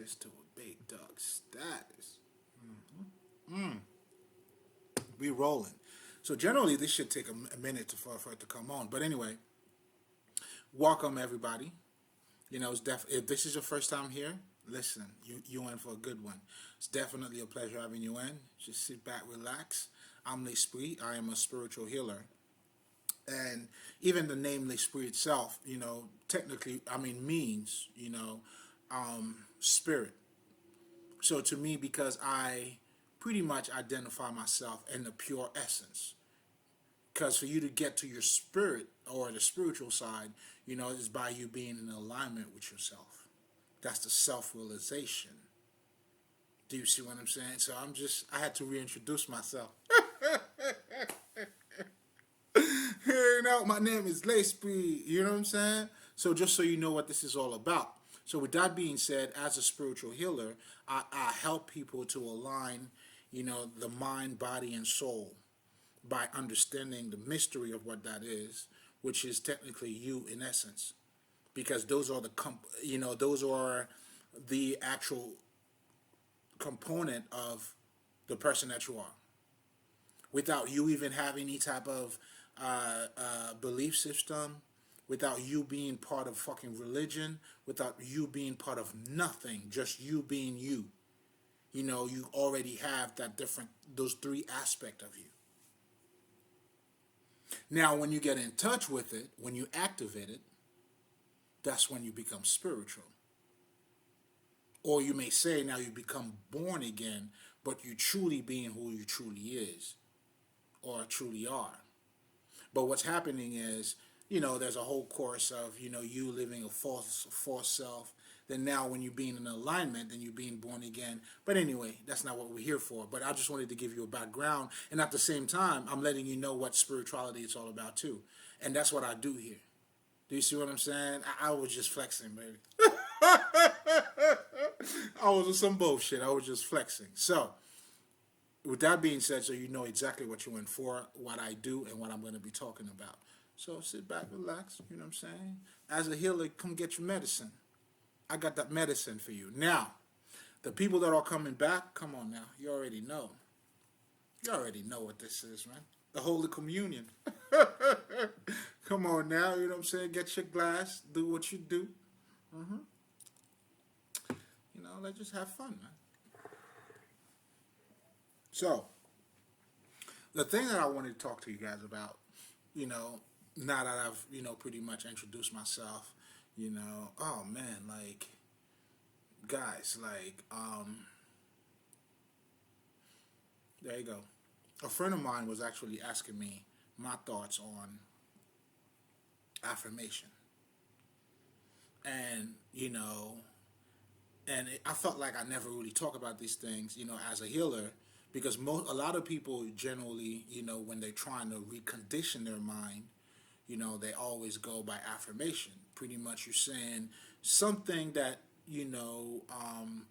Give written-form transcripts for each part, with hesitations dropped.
this to a big dog status. Mm. We rolling. So generally, this should take a minute for it to come on. But anyway, welcome everybody. You know, if this is your first time here, listen, you in for a good one. It's definitely a pleasure having you in. Just sit back, relax. I'm L'Esprit. I am a spiritual healer. And even the name L'Esprit itself, you know, technically, I mean, means, you know, spirit. So to me, because I pretty much identify myself in the pure essence. Because for you to get to your spirit or the spiritual side, you know, is by you being in alignment with yourself. That's the self-realization. Do you see what I'm saying? So I had to reintroduce myself. You know, my name is L'Esprit, you know what I'm saying? So just so you know what this is all about. So with that being said, as a spiritual healer, I help people to align, you know, the mind, body, and soul by understanding the mystery of what that is, which is technically you in essence. Because those are those are the actual component of the person that you are. Without you even having any type of belief system, without you being part of fucking religion, without you being part of nothing, just you being you. You know, you already have those three aspects of you. Now, when you get in touch with it, when you activate it, that's when you become spiritual. Or you may say now you become born again, but you truly being who you truly is or truly are. But what's happening is, you know, there's a whole course of, you know, you living a false self. Then now when you're being in alignment, then you're being born again. But anyway, that's not what we're here for. But I just wanted to give you a background. And at the same time, I'm letting you know what spirituality is all about too. And that's what I do here. Do you see what I'm saying? I was just flexing, baby. I was on some bullshit. I was just flexing. So, with that being said, so you know exactly what you're in for, what I do, and what I'm going to be talking about. So sit back, relax, you know what I'm saying? As a healer, come get your medicine. I got that medicine for you. Now, the people that are coming back, come on now. You already know. You already know what this is, man. The Holy Communion. Come on now, you know what I'm saying? Get your glass, do what you do. You know, let's just have fun, man. So, the thing that I wanted to talk to you guys about, you know, now that I've, you know, pretty much introduced myself, you know, oh man, like, guys, like, there you go. A friend of mine was actually asking me my thoughts on affirmation. And, you know, I felt like I never really talk about these things, you know, as a healer, because a lot of people generally, you know, when they're trying to recondition their mind, you know, they always go by affirmation. Pretty much you're saying something that, you know,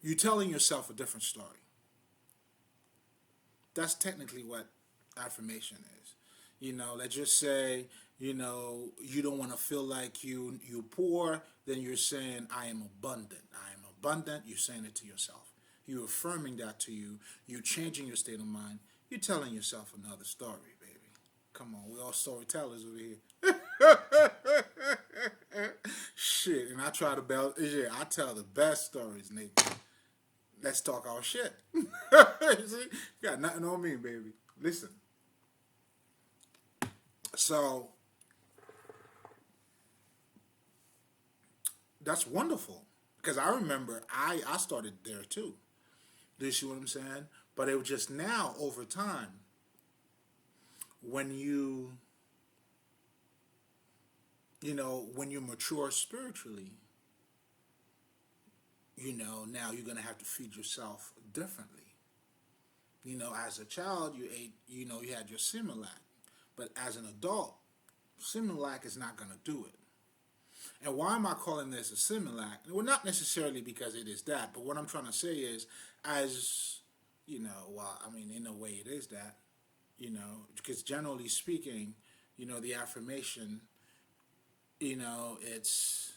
you're telling yourself a different story. That's technically what affirmation is. You know, let's just say, you know, you don't want to feel like you're poor, then you're saying, I am abundant. I am abundant. You're saying it to yourself. You're affirming that to you. You're changing your state of mind. You're telling yourself another story, baby. Come on, we're all storytellers over here. Shit, and I try to I tell the best stories, nigga. Let's talk our shit. See? You got nothing on me, baby. Listen. So, that's wonderful. Because I remember I started there too. Do you see what I'm saying? But it was just now, over time, when you know, when you mature spiritually, you know, now you're going to have to feed yourself differently. You know, as a child, you ate, you know, you had your Similac. But as an adult, Similac is not going to do it. And why am I calling this a Similac? Well, not necessarily because it is that, but what I'm trying to say is, as, you know, well, I mean, in a way it is that, you know, because generally speaking, you know, the affirmation, you know, it's,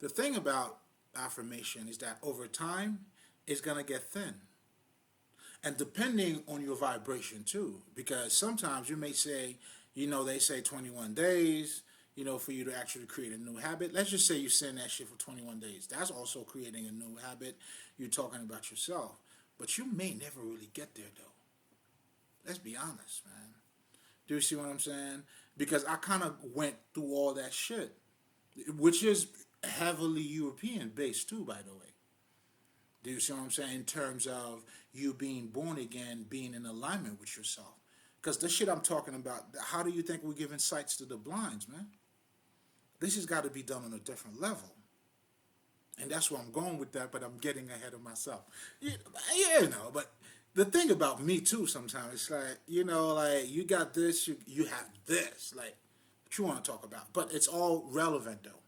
the thing about affirmation is that over time, it's going to get thin. And depending on your vibration too, because sometimes you may say, they say 21 days, for you to actually create a new habit. Let's just say you send that shit for 21 days. That's also creating a new habit. You're talking about yourself. But you may never really get there, though. Let's be honest, man. Do you see what I'm saying? Because I kind of went through all that shit, which is heavily European based too, by the way. Do you see what I'm saying? In terms of you being born again, being in alignment with yourself. Because the shit I'm talking about, how do you think we're giving sights to the blinds, man? This has got to be done on a different level. And that's where I'm going with that, but I'm getting ahead of myself. But the thing about me too sometimes, it's like, like you got this, you have this, like, what you want to talk about. But it's all relevant though.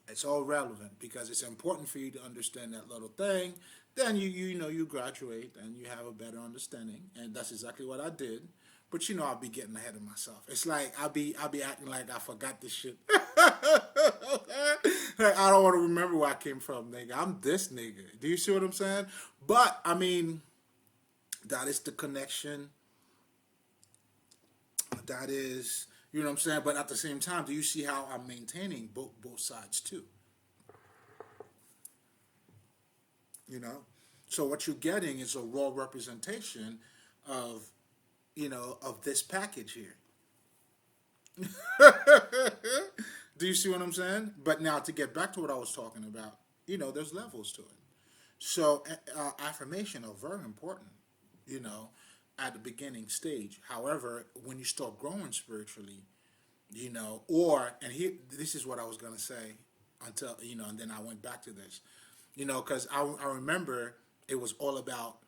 It's all relevant because it's important for you to understand that little thing. Then you graduate and you have a better understanding, and that's exactly what I did. But I'll be getting ahead of myself. It's like I'll be acting like I forgot this shit. Like, I don't want to remember where I came from, nigga. I'm this nigga. Do you see what I'm saying? But I mean, that is the connection. That is, what I'm saying. But at the same time, do you see how I'm maintaining both sides too? So what you're getting is a raw representation of, of this package here. Do you see what I'm saying? But now to get back to what I was talking about, there's levels to it. So affirmation are very important, at the beginning stage. However, when you start growing spiritually, this is what I was going to say until, and then I went back to this, because I remember it was all about,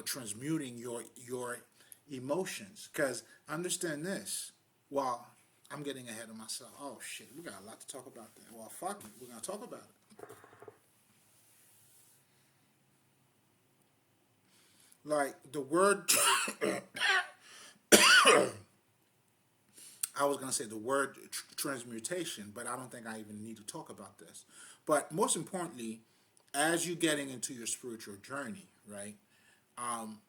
transmuting your emotions. Because understand this, well, I'm getting ahead of myself. Oh, shit, we got a lot to talk about there. Well, fuck it, we're going to talk about it. Like, the word, I was going to say the word transmutation, but I don't think I even need to talk about this. But most importantly, as you're getting into your spiritual journey, right,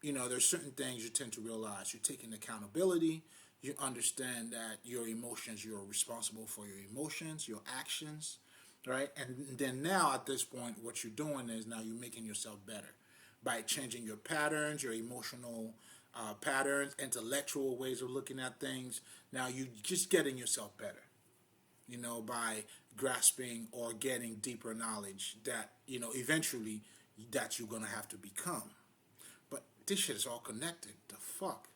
there's certain things you tend to realize. You're taking accountability. You understand that your emotions, you're responsible for your emotions, your actions, right? And then now at this point, what you're doing is now you're making yourself better by changing your patterns, your emotional patterns, intellectual ways of looking at things. Now you're just getting yourself better, by grasping or getting deeper knowledge that, eventually that you're going to have to become. But this shit is all connected. The fuck?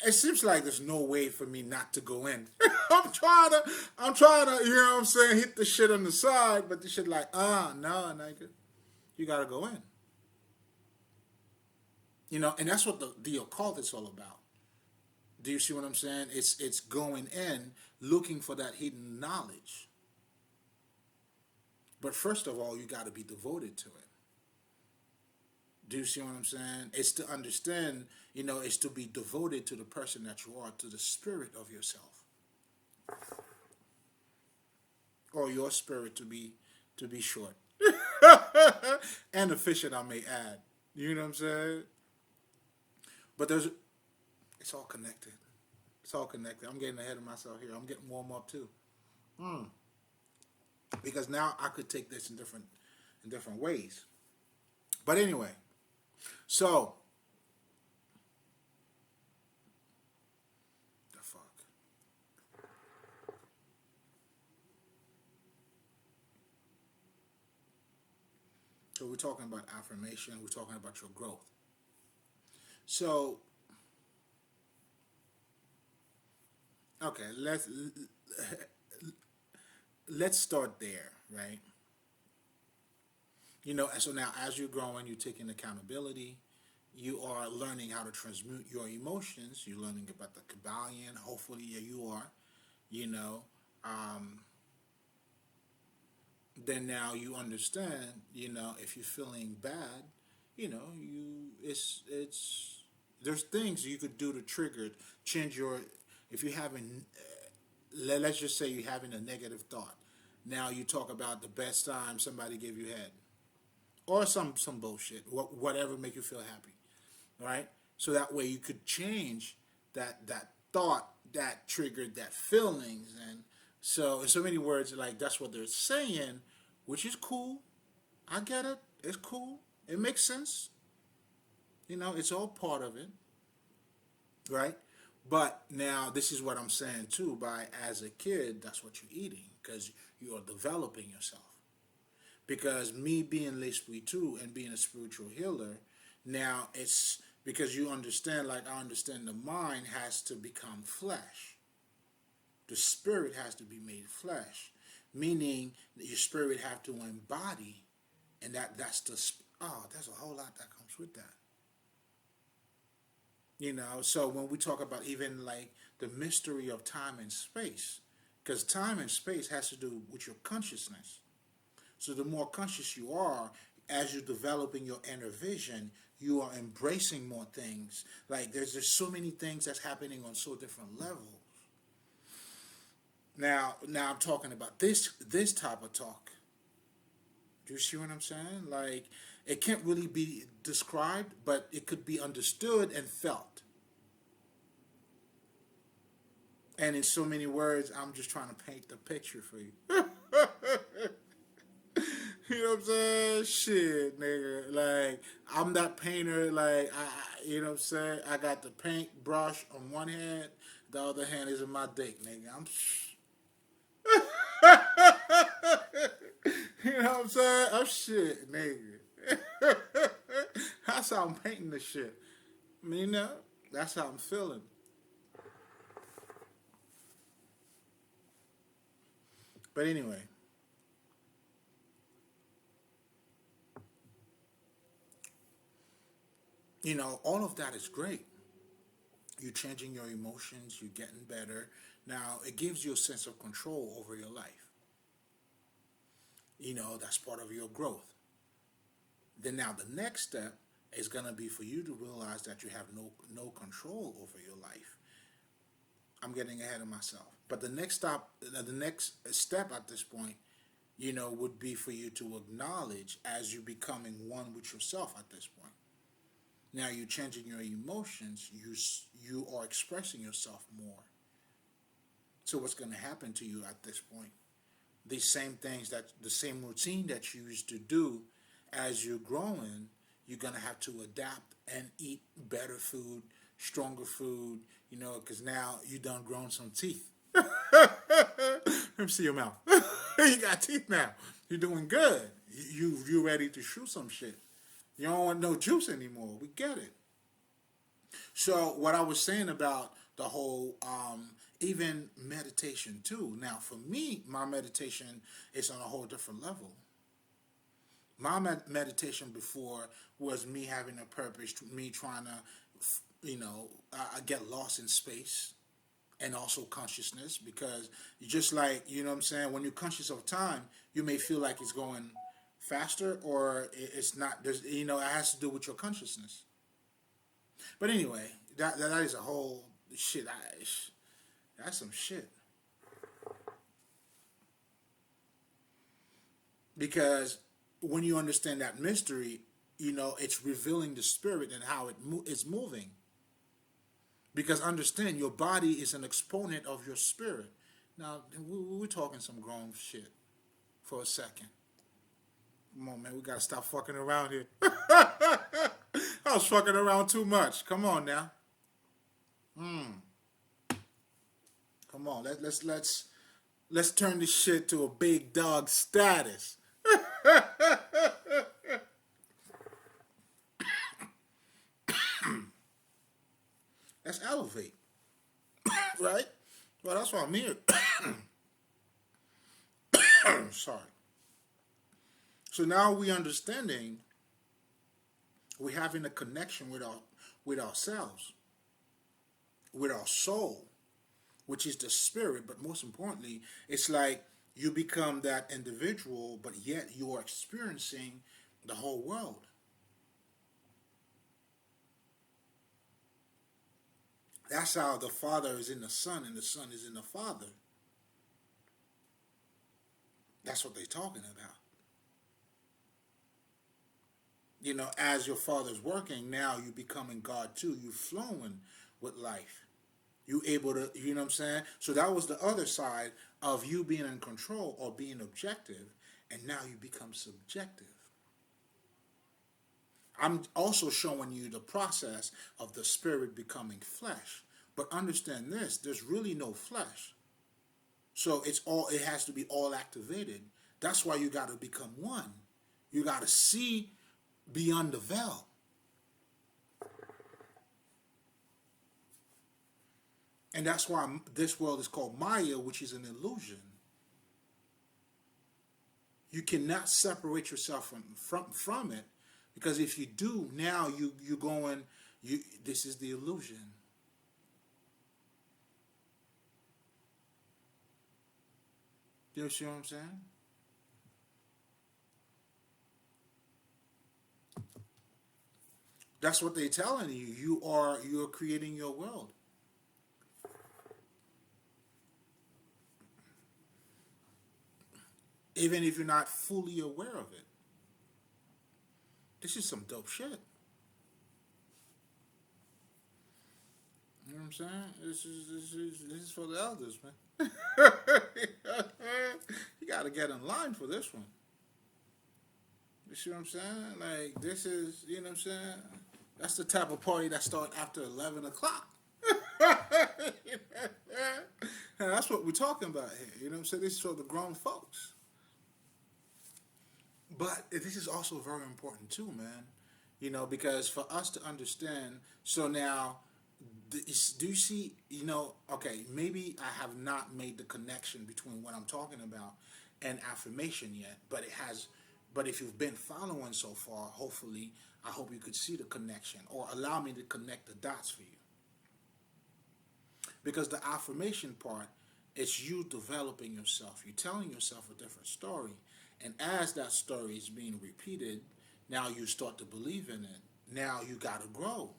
It seems like there's no way for me not to go in. I'm trying to, hit the shit on the side, but the shit like, no, nigga. You gotta go in. And that's what the occult is all about. Do you see what I'm saying? It's going in, looking for that hidden knowledge. But first of all, you gotta be devoted to it. Do you see what I'm saying? It's to understand, it's to be devoted to the person that you are, to the spirit of yourself. Or your spirit to be short. And efficient, I may add. You know what I'm saying? But it's all connected. It's all connected. I'm getting ahead of myself here. I'm getting warm up too. Because now I could take this in different ways. But anyway, so the fuck. So we're talking about affirmation. We're talking about your growth. So, okay, let's start there, right? And so now as you're growing, you're taking accountability. You are learning how to transmute your emotions. You're learning about the Kabbalion. Hopefully, yeah, you are. Then now you understand. If you're feeling bad, it's there's things you could do to trigger, change your. If you're having, let's just say you're having a negative thought. Now you talk about the best time somebody gave you head, or some bullshit, whatever make you feel happy, right? So that way you could change that thought that triggered that feelings, and so in so many words, like that's what they're saying, which is cool. I get it. It's cool. It makes sense. It's all part of it, right? But now this is what I'm saying too. By as a kid, that's what you're eating because you are developing yourself. Because me being l'esprit too and being a spiritual healer, now it's because you understand, like I understand, the mind has to become flesh. The spirit has to be made flesh, meaning that your spirit have to embody, and that's the there's a whole lot that comes with that. So when we talk about even like the mystery of time and space, because time and space has to do with your consciousness. So the more conscious you are, as you're developing your inner vision, you are embracing more things. Like there's just so many things that's happening on so different levels. Now I'm talking about this type of talk. Do you see what I'm saying? Like it can't really be described, but it could be understood and felt. And in so many words, I'm just trying to paint the picture for you. You know what I'm saying? Shit, nigga. Like, I'm that painter. Like, you know what I'm saying? I got the paint brush on one hand. The other hand is in my dick, nigga. You know what I'm saying? I'm shit, nigga. That's how I'm painting the shit. I mean, that's how I'm feeling. But anyway. All of that is great. You're changing your emotions, you're getting better. Now, it gives you a sense of control over your life. That's part of your growth. Then now the next step is going to be for you to realize that you have no control over your life. I'm getting ahead of myself. But the next step at this point, would be for you to acknowledge as you becoming one with yourself at this point. Now you're changing your emotions. You are expressing yourself more. So what's going to happen to you at this point? The same routine that you used to do as you're growing, you're going to have to adapt and eat better food, stronger food, because now you done grown some teeth. Let me see your mouth. You got teeth now. You're doing good. You ready to shoot some shit. You don't want no juice anymore. We get it. So what I was saying about the whole even meditation too. Now for me, my meditation is on a whole different level. My meditation before was me having a purpose, me trying to, get lost in space and also consciousness, because you just like, what I'm saying, when you're conscious of time, you may feel like it's going faster or it's not. It has to do with your consciousness. But anyway, that is a whole shit. That's some shit. Because when you understand that mystery, it's revealing the spirit and how it's moving. Because understand, your body is an exponent of your spirit. Now, we're talking some grown shit for a second. Come on, man, we gotta stop fucking around here. I was fucking around too much. Come on now. Come on, let's turn this shit to a big dog status. Let's elevate, right? Well, that's why I'm here. Sorry. So now we understanding, we're having a connection with ourselves, with our soul, which is the spirit. But most importantly, it's like you become that individual, but yet you are experiencing the whole world. That's how the Father is in the Son and the Son is in the Father. That's what they're talking about. You know, as your father's working, now you becoming God too. You flowing with life. You able to, you know what I'm saying? So that was the other side of you being in control or being objective, and now you become subjective. I'm also showing you the process of the spirit becoming flesh. But understand this, there's really no flesh. So it has to be all activated. That's why you got to become one. You got to see beyond the veil. And that's why this world is called Maya, which is an illusion. You cannot separate yourself from it, because if you do, now you going, this is the illusion. You see what I'm saying? That's what they're telling you. You're creating your world. Even if you're not fully aware of it. This is some dope shit. You know what I'm saying? This is for the elders, man. You got to get in line for this one. You see what I'm saying? Like, this is, you know what I'm saying? That's the type of party that starts after 11 o'clock. And that's what we're talking about here. You know what I'm saying? This is for the grown folks. But this is also very important too, man. You know, because for us to understand, so now, do you see, you know, okay, maybe I have not made the connection between what I'm talking about and affirmation yet, but it has, but if you've been following so far, hopefully, I hope you could see the connection or allow me to connect the dots for you. Because the affirmation part, it's you developing yourself. You're telling yourself a different story. And as that story is being repeated, now you start to believe in it. Now you got to grow.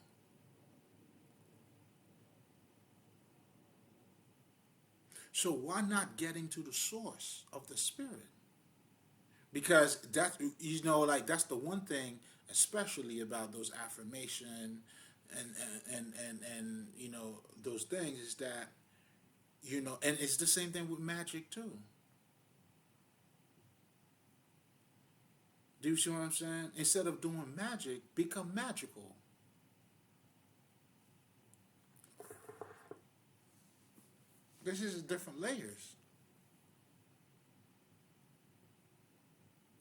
So why not getting to the source of the spirit? Because that, you know, like, that's the one thing, especially about those affirmation and you know, those things, is that, you know, and it's the same thing with magic too. Do you see what I'm saying? Instead of doing magic, become magical. This is different layers.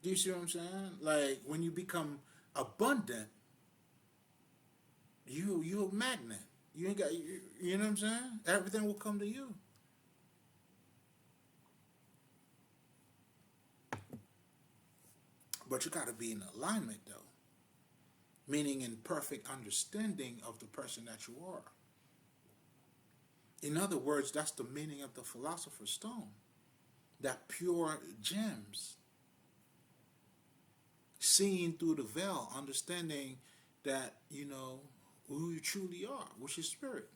Do you see what I'm saying? Like, when you become abundant, you're a magnet. You ain't got, you know what I'm saying? Everything will come to you. But you got to be in alignment, though. Meaning in perfect understanding of the person that you are. In other words, that's the meaning of the Philosopher's Stone. That pure gems. Seeing through the veil, understanding that, you know, who you truly are, which is spirit.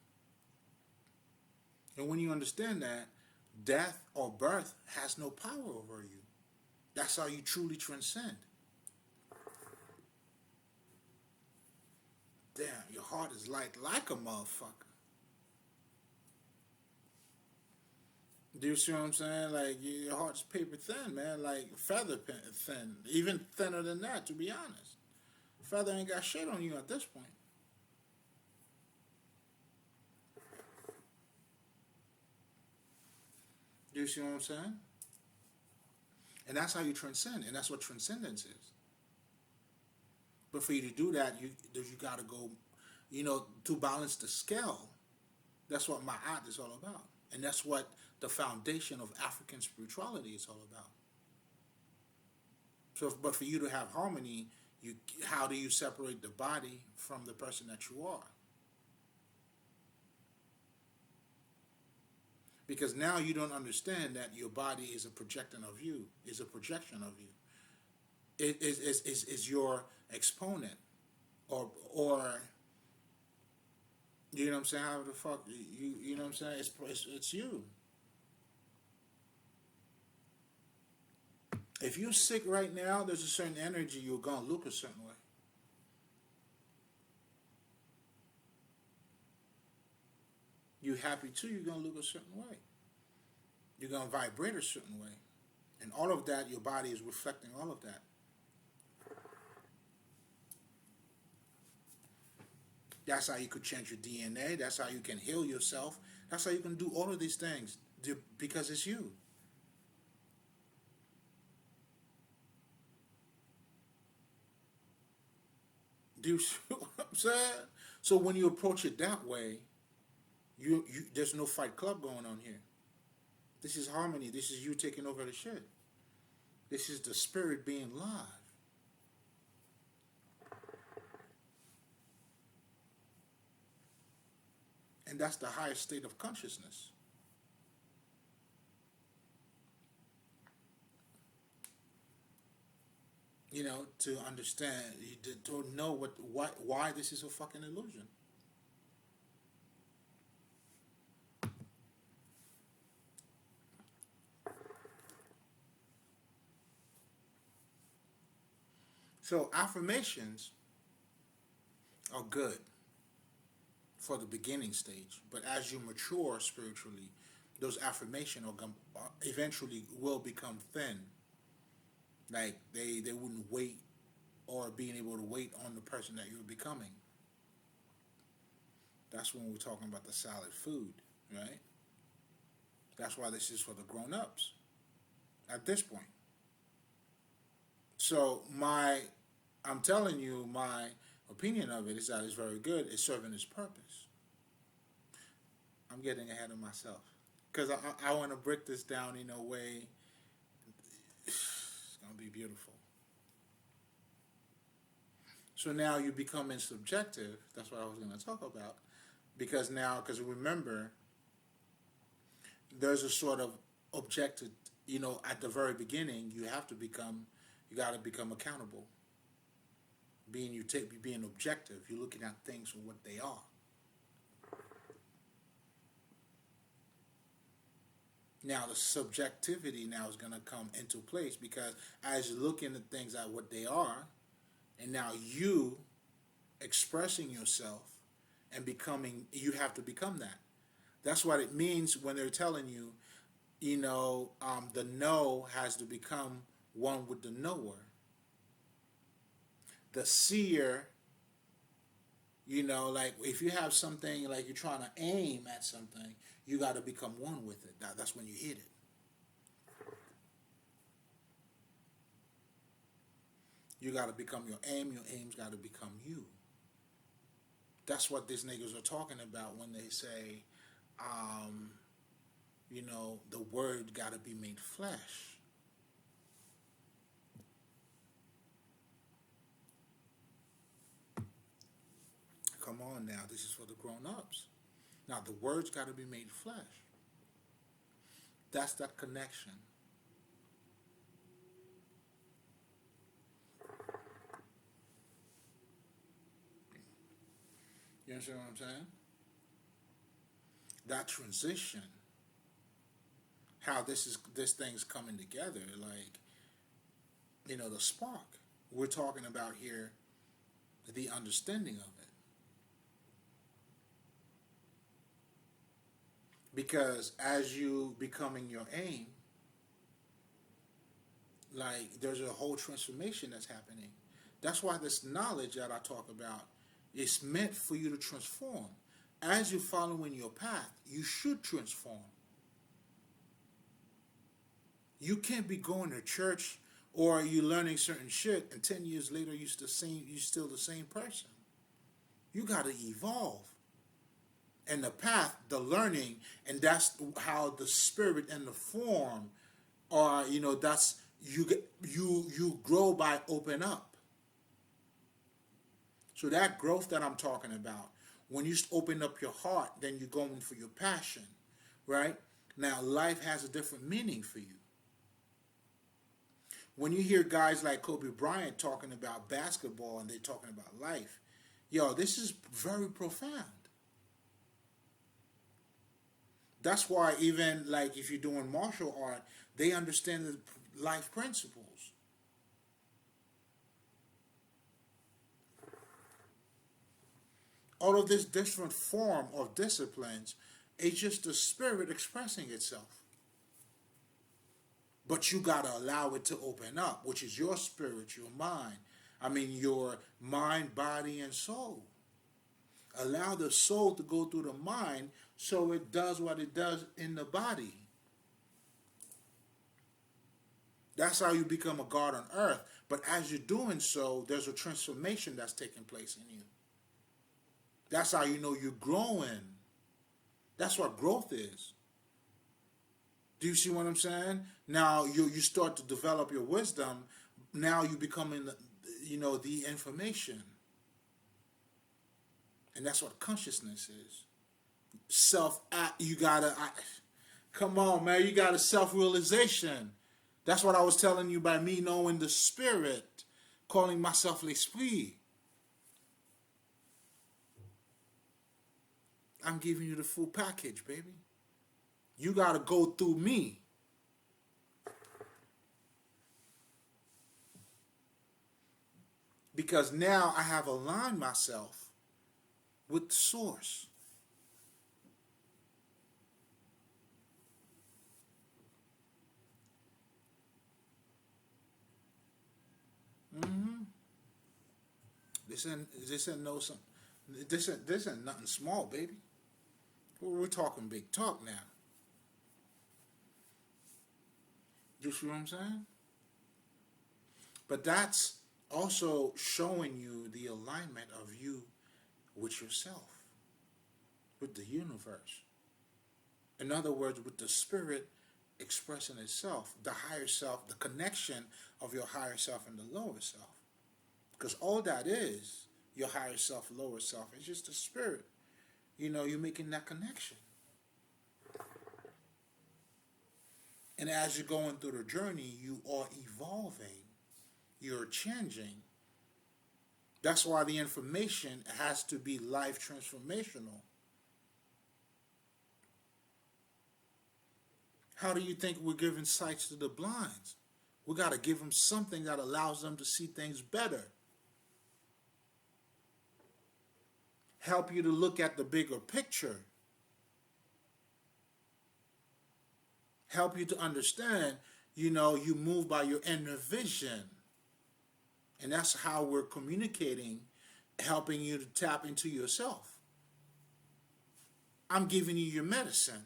And when you understand that, death or birth has no power over you. That's how you truly transcend. Damn, your heart is light like a motherfucker. Do you see what I'm saying? Like, your heart's paper thin, man. Like, feather thin. Even thinner than that, to be honest. Feather ain't got shit on you at this point. Do you see what I'm saying? And that's how you transcend. And that's what transcendence is. But for you to do that, you got to go, you know, to balance the scale. That's what my art is all about. And that's what the foundation of African spirituality is all about. So, but for you to have harmony, how do you separate the body from the person that you are? Because now you don't understand that your body is a projection of you, is a projection of you. It is your exponent, or you know what I'm saying? How the fuck you know what I'm saying? It's you. If you're sick right now, there's a certain energy you're going to look a certain way. You're happy too, you're going to look a certain way. You're going to vibrate a certain way. And all of that, your body is reflecting all of that. That's how you could change your DNA. That's how you can heal yourself. That's how you can do all of these things because it's you. Do you see what I'm saying? So when you approach it that way, you there's no fight club going on here. This is harmony. This is you taking over the shit. This is the spirit being live. And that's the highest state of consciousness. You know, to understand, to know why this is a fucking illusion. So affirmations are good for the beginning stage, but as you mature spiritually, those affirmations eventually will become thin. Like they wouldn't wait or being able to wait on the person that you're becoming. That's when we're talking about the solid food, right? That's why this is for the grown-ups at this point. So I'm telling you, my opinion of it is that it's very good. It's serving its purpose. I'm getting ahead of myself because I want to break this down in a way. It's gonna be beautiful. So now you're becoming subjective. That's what I was going to talk about. Because remember, there's a sort of objective, at the very beginning, you got to become accountable. Being objective, you're looking at things for what they are. Now the subjectivity now is going to come into place because as you're looking at things at what they are, and now you expressing yourself and you have to become that. That's what it means when they're telling you, the know has to become one with the knower. The seer, like if you have something, like you're trying to aim at something, you got to become one with it. That's when you hit it. You got to become your aim. Your aim's got to become you. That's what these niggas are talking about when they say, the word got to be made flesh. Come on now, this is for the grown-ups. Now, the word's got to be made flesh. That's that connection. You understand what I'm saying? That transition, how this thing's coming together, like, the spark. We're talking about here the understanding of it. Because as you becoming your aim, like there's a whole transformation that's happening. That's why this knowledge that I talk about is meant for you to transform. As you're following your path, you should transform. You can't be going to church or you learning certain shit and 10 years later you're still the same person. You got to evolve. And the path, the learning, and that's how the spirit and the form are, that's you grow by open up. So that growth that I'm talking about, when you open up your heart, then you're going for your passion, right? Now life has a different meaning for you. When you hear guys like Kobe Bryant talking about basketball and they're talking about life, this is very profound. That's why even like if you're doing martial art, they understand the life principles. all of this different form of disciplines, it's just the spirit expressing itself. But you got to allow it to open up, which is your spirit, your mind. I mean, your mind, body, and soul. Allow the soul to go through the mind so it does what it does in the body. That's how you become a God on earth. But as you're doing so, there's a transformation that's taking place in you. That's how you know you're growing. That's what growth is. Do you see what I'm saying? Now you start to develop your wisdom. Now you become the information. And that's what consciousness is. Come on, man, you got a self-realization. That's what I was telling you by me knowing the spirit, calling myself l'esprit. I'm giving you the full package, baby. You got to go through me. Because now I have aligned myself with the source. This ain't nothing small, baby. We're talking big talk now. You see what I'm saying? But that's also showing you the alignment of you with yourself, with the universe. In other words, with the spirit expressing itself, the higher self, the connection of your higher self and the lower self. Because all that is, your higher self, lower self, is just the spirit. You're making that connection. And as you're going through the journey, you are evolving. You're changing. That's why the information has to be life transformational. How do you think we're giving sight to the blind? We got to give them something that allows them to see things better. Help you to look at the bigger picture. Help you to understand, you move by your inner vision. And that's how we're communicating, helping you to tap into yourself. I'm giving you your medicine.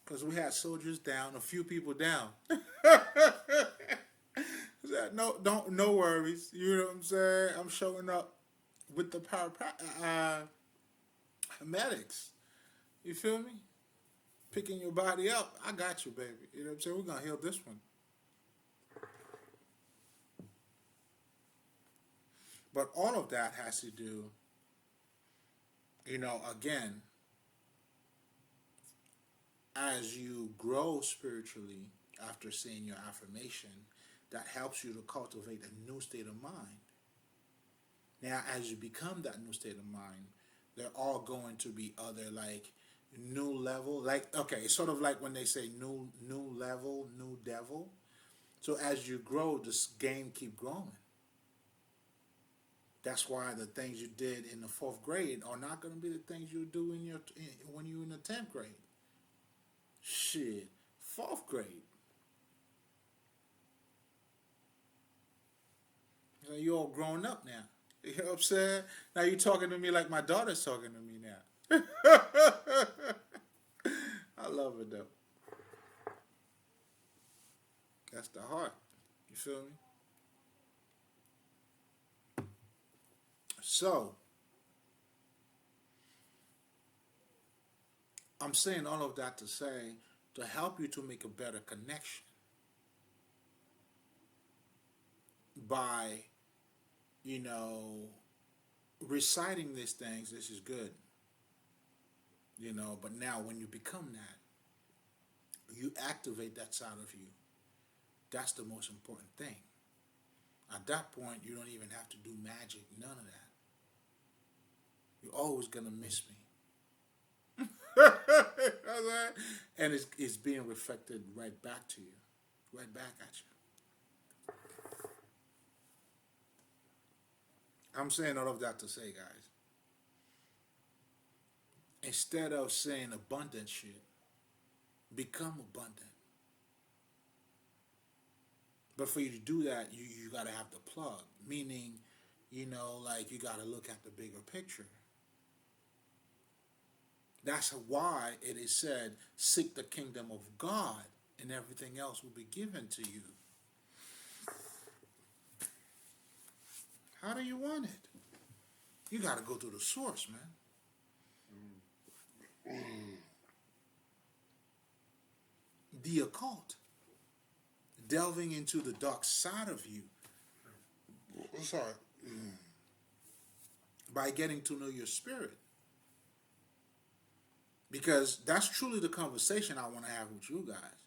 Because we had soldiers down, a few people down. No worries. You know what I'm saying? I'm showing up with the paramedics. You feel me? Picking your body up. I got you, baby. You know what I'm saying? We're going to heal this one. But all of that has to do, again, as you grow spiritually after saying your affirmation, that helps you to cultivate a new state of mind. Now, as you become that new state of mind, they're all going to be other, new level. It's sort of like when they say new level, new devil. So as you grow, this game keep growing. That's why the things you did in the 4th grade are not going to be the things you do when you're in the 10th grade. Shit, 4th grade. You're all grown up now. You know what I'm saying? Now you're talking to me like my daughter's talking to me now. I love it though. That's the heart. You feel me? So, I'm saying all of that to say, to help you to make a better connection by, reciting these things. This is good, but now when you become that, you activate that side of you. That's the most important thing. At that point, you don't even have to do magic, none of that. You're always going to miss me. And it's being reflected right back to you, right back at you. I'm saying all of that to say, guys, instead of saying abundant shit, become abundant. But for you to do that, you got to have the plug, meaning, like you got to look at the bigger picture. That's why it is said, seek the kingdom of God, and everything else will be given to you. How do you want it? You got to go through the source, man. The occult. Delving into the dark side of you. Sorry. By getting to know your spirit. Because that's truly the conversation I want to have with you guys.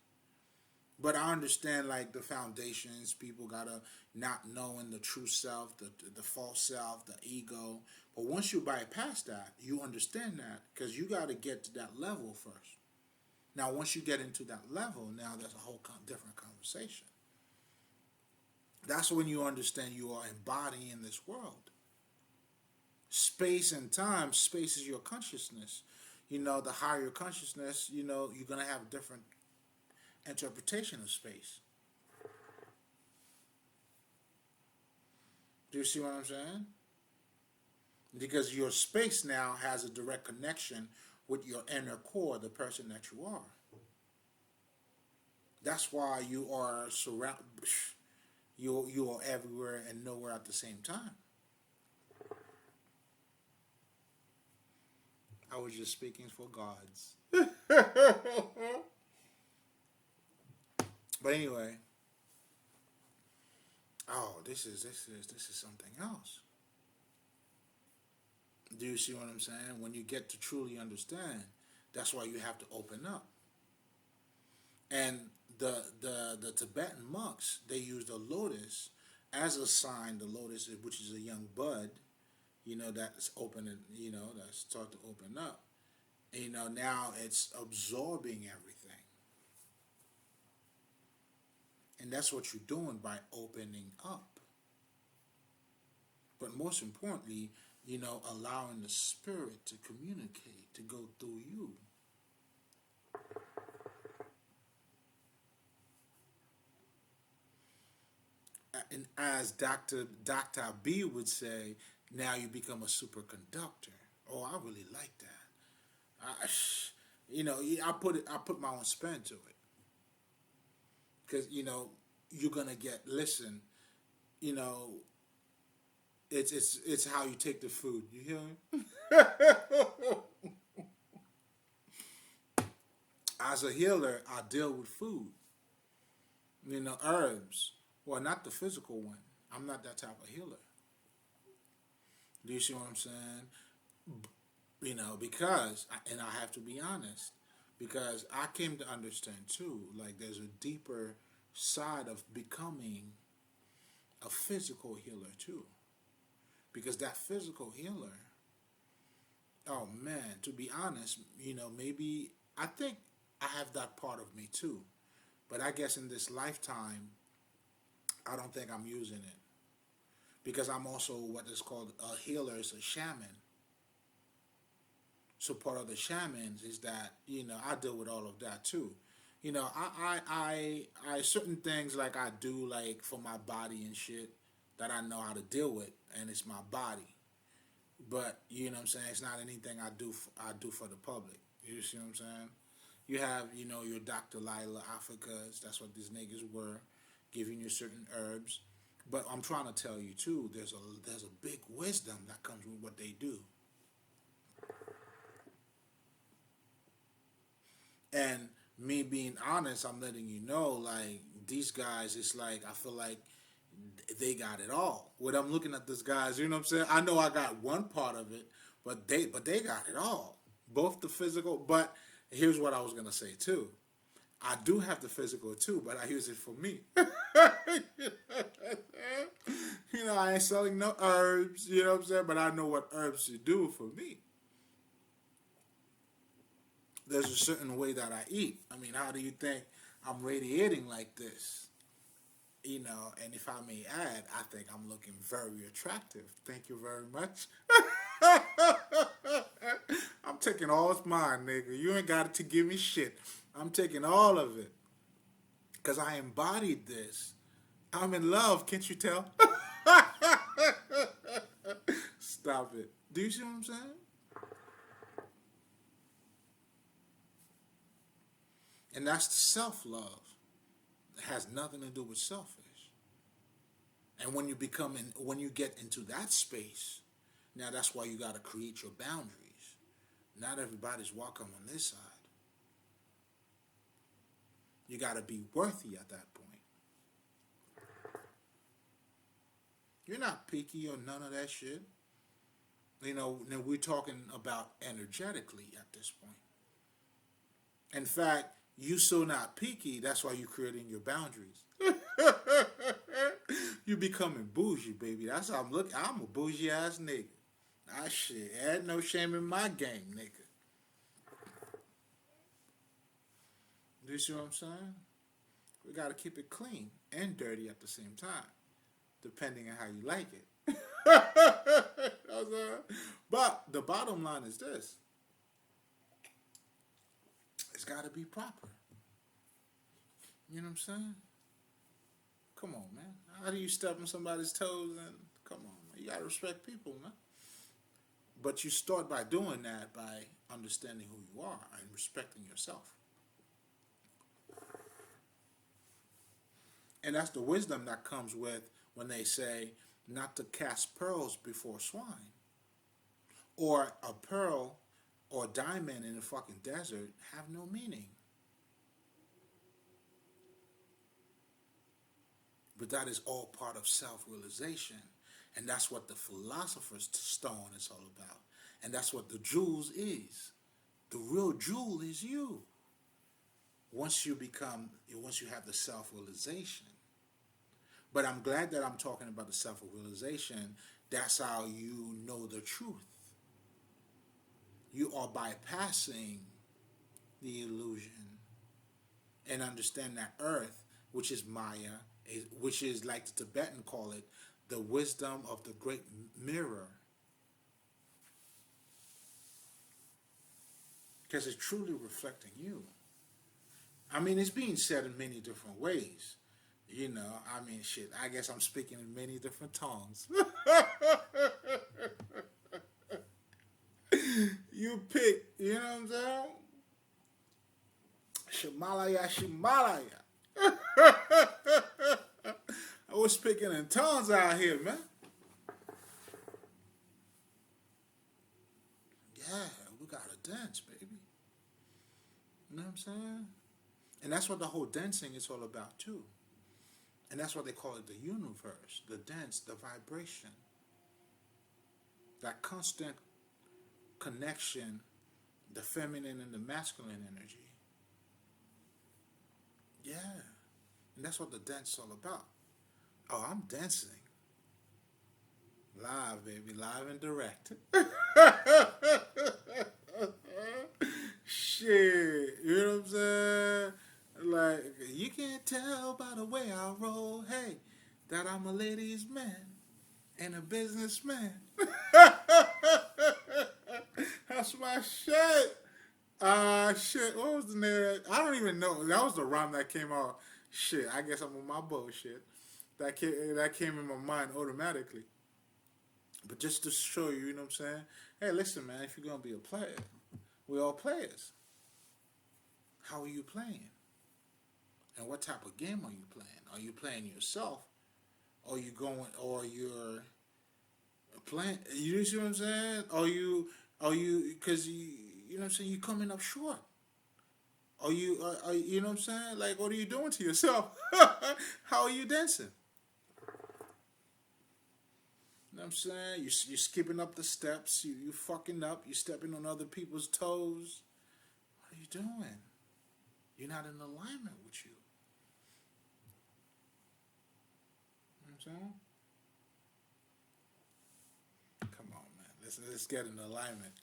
But I understand, like, the foundations, people gotta not knowing the true self, the false self, the ego. But once you bypass that, you understand that, because you got to get to that level first. Now, once you get into that level, now there's a whole different conversation. That's when you understand you are embodying this world. Space and time, space is your consciousness. The higher consciousness, you're going to have a different interpretation of space. Do you see what I'm saying? Because your space now has a direct connection with your inner core, the person that you are. That's why you are you are everywhere and nowhere at the same time. I was just speaking for gods. But anyway, this is something else. Do you see what I'm saying? When you get to truly understand, that's why you have to open up. And the Tibetan monks, they use the lotus as a sign. The lotus, which is a young bud, that's opening, that's start to open up. Now it's absorbing everything. And that's what you're doing by opening up. But most importantly, allowing the spirit to communicate, to go through you. And as Dr. B would say, now you become a superconductor. Oh, I really like that. I put my own spin to it. Because, you're going to listen, it's how you take the food. You hear me? As a healer, I deal with food. Herbs. Well, not the physical one. I'm not that type of healer. Do you see what I'm saying? Because, and I have to be honest, because I came to understand too, like there's a deeper side of becoming a physical healer too. Because that physical healer, oh man, to be honest, maybe, I think I have that part of me too. But I guess in this lifetime, I don't think I'm using it. Because I'm also what is called a healer, is a shaman. So part of the shamans is that, I deal with all of that too. I certain things like I do like for my body and shit that I know how to deal with, and it's my body. But, you know what I'm saying, it's not anything I do for the public. You see what I'm saying? You have, your Dr. Lila Africas, that's what these niggas were, giving you certain herbs. But I'm trying to tell you too, there's a big wisdom that comes with what they do. And me being honest, I'm letting you know, like, these guys, it's like, I feel like they got it all. When I'm looking at these guys, you know what I'm saying? I know I got one part of it, but they got it all. Both the physical, but here's what I was going to say too. I do have the physical too, but I use it for me. I ain't selling no herbs, you know what I'm saying? But I know what herbs to do for me. there's a certain way that I eat. I mean, how do you think I'm radiating like this? You know, and if I may add, I think I'm looking very attractive. Thank you very much. I'm taking all of mine, nigga. You ain't got to give me shit. I'm taking all of it. Because I embodied this. I'm in love, can't you tell? Stop it. Do you see what I'm saying? And that's the self-love. It has nothing to do with selfish. And when when you get into that space, now that's why you got to create your boundaries. Not everybody's welcome on this side. You got to be worthy at that point. You're not picky or none of that shit. You know, now we're talking about energetically at this point. In fact, you so not picky, that's why you're creating your boundaries. You becoming bougie, baby. That's how I'm looking. I'm a bougie ass nigga. Ah shit, ain't no shame in my game, nigga. Do you see what I'm saying? We gotta keep it clean and dirty at the same time, depending on how you like it. But the bottom line is this. It's gotta be proper. You know what I'm saying? Come on, man. How do you step on somebody's toes? And come on, man. You gotta respect people, man. But you start by doing that by understanding who you are and respecting yourself. And that's the wisdom that comes with when they say not to cast pearls before swine. Or a pearl or diamond in the fucking desert have no meaning. But that is all part of self-realization. And that's what the philosopher's stone is all about. And that's what the jewels is. The real jewel is you. Once you have the self-realization. But I'm glad that I'm talking about the self-realization. That's how you know the truth. You are bypassing the illusion and understand that earth, which is Maya, which is like the Tibetan call it, the wisdom of the great mirror. Because it's truly reflecting you. I mean, it's being said in many different ways. You know, I mean, shit, I guess I'm speaking in many different tongues. You pick, you know what I'm saying? Shimalaya, Shimalaya. I was speaking in tongues out here, man. Yeah, we gotta dance, baby. You know what I'm saying? And that's what the whole dancing is all about, too. And that's what they call it, the universe, the dance, the vibration. That constant connection, the feminine and the masculine energy. Yeah. And that's what the dance is all about. Oh, I'm dancing. Live, baby. Live and direct. Shit. You know what I'm saying? Like, you can't tell by the way I roll, hey, that I'm a ladies' man and a businessman. That's my shit. Shit, what was the name? I don't even know. That was the rhyme that came out. Shit, I guess I'm on my bullshit. That came in my mind automatically. But just to show you, you know what I'm saying? Hey, listen, man, if you're going to be a player, we're all players. How are you playing? And what type of game are you playing? Are you playing yourself? Or you're playing, you see what I'm saying? Because you know what I'm saying, you're coming up short. You know what I'm saying? Like, what are you doing to yourself? How are you dancing? You know what I'm saying? You're skipping up the steps. You fucking up. You're stepping on other people's toes. What are you doing? You're not in alignment with you. You know what I'm saying? Come on, man. Let's get in alignment.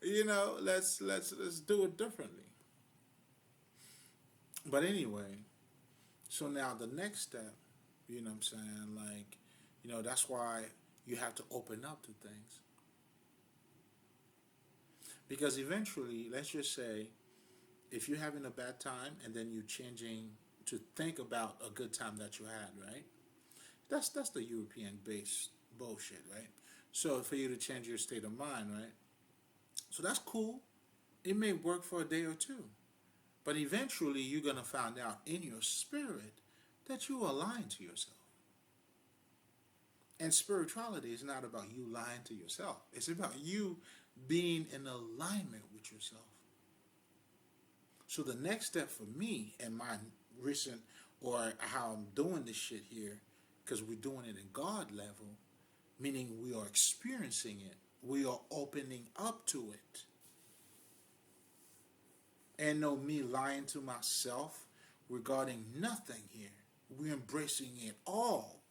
let's do it differently. But anyway, so now the next step, what I'm saying, like, that's why you have to open up to things. Because eventually, let's just say, if you're having a bad time and then you're changing to think about a good time that you had, right? That's the European based bullshit, right? So for you to change your state of mind, right? So that's cool. It may work for a day or two. But eventually you're gonna find out in your spirit that you are lying to yourself. And spirituality is not about you lying to yourself. It's about you being in alignment with yourself. So the next step for me and my recent, or how I'm doing this shit here, because we're doing it in God level, meaning we are experiencing it. We are opening up to it. And no me lying to myself regarding nothing here. We're embracing it all.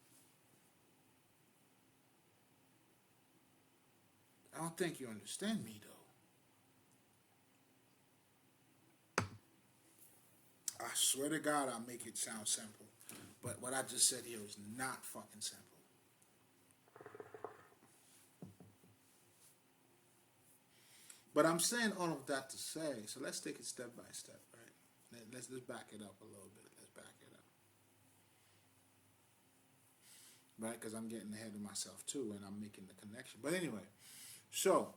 I don't think you understand me though. I swear to God I'll make it sound simple. But what I just said here is not fucking simple. But I'm saying all of that to say, so let's take it step by step, right? Let's just back it up a little bit. Let's back it up. Right? Because I'm getting ahead of myself too, and I'm making the connection. But anyway, so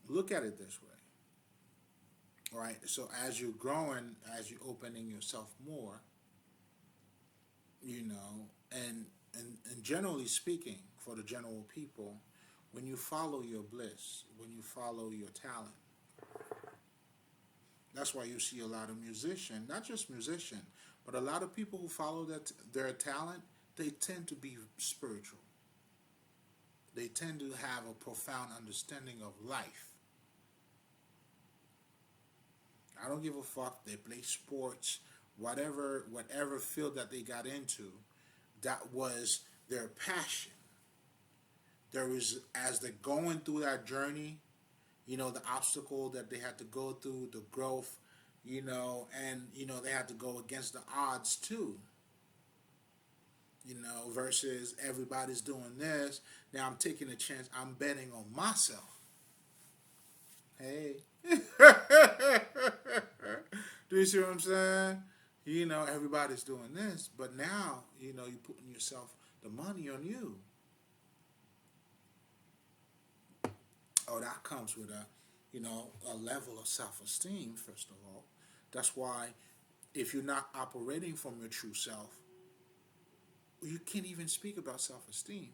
look at it this way. Right? So as you're growing, as you're opening yourself more, and generally speaking, for the general people, when you follow your bliss, when you follow your talent, that's why you see a lot of musicians, not just musicians, but a lot of people who follow their talent, they tend to be spiritual. They tend to have a profound understanding of life. I don't give a fuck. They play sports, whatever field that they got into, that was their passion. There is, as they're going through that journey, the obstacle that they had to go through, the growth, and they had to go against the odds too. Versus everybody's doing this. Now I'm taking a chance. I'm betting on myself. Hey. Do you see what I'm saying? Everybody's doing this, but now, you're putting yourself, the money on you. Oh, that comes with a level of self-esteem, first of all. That's why if you're not operating from your true self, you can't even speak about self-esteem.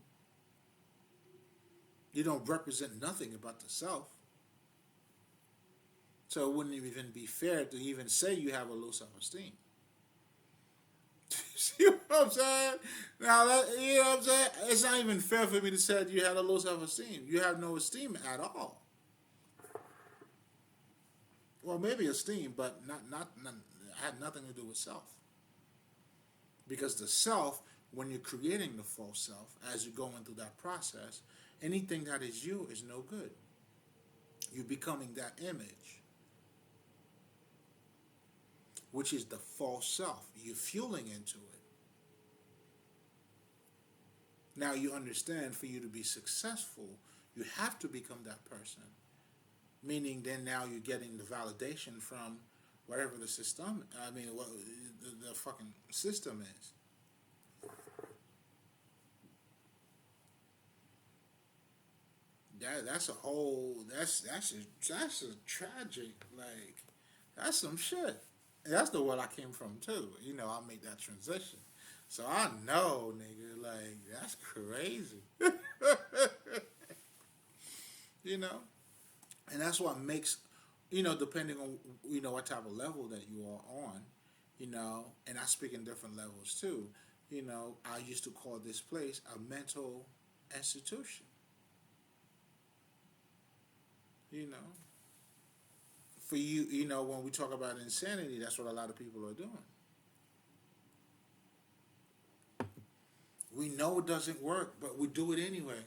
You don't represent nothing about the self. So it wouldn't even be fair to even say you have a low self-esteem. See what I'm saying? Now, you know what I'm saying? It's not even fair for me to say you had a low self-esteem. You have no esteem at all. Well, maybe esteem, but not had nothing to do with self. Because the self, when you're creating the false self, as you're going through that process, anything that is you is no good. You're becoming that image, which is the false self. You're fueling into it. Now you understand, for you to be successful, you have to become that person. Meaning then now you're getting the validation from whatever the system, what the fucking system is. That's a whole, that's a tragic, like, that's some shit. That's the world I came from too. I'll make that transition. So I know, nigga, like, that's crazy. And that's what makes, depending on, what type of level that you are on, and I speak in different levels too, I used to call this place a mental institution. For you, when we talk about insanity, that's what a lot of people are doing. We know it doesn't work, but we do it anyway.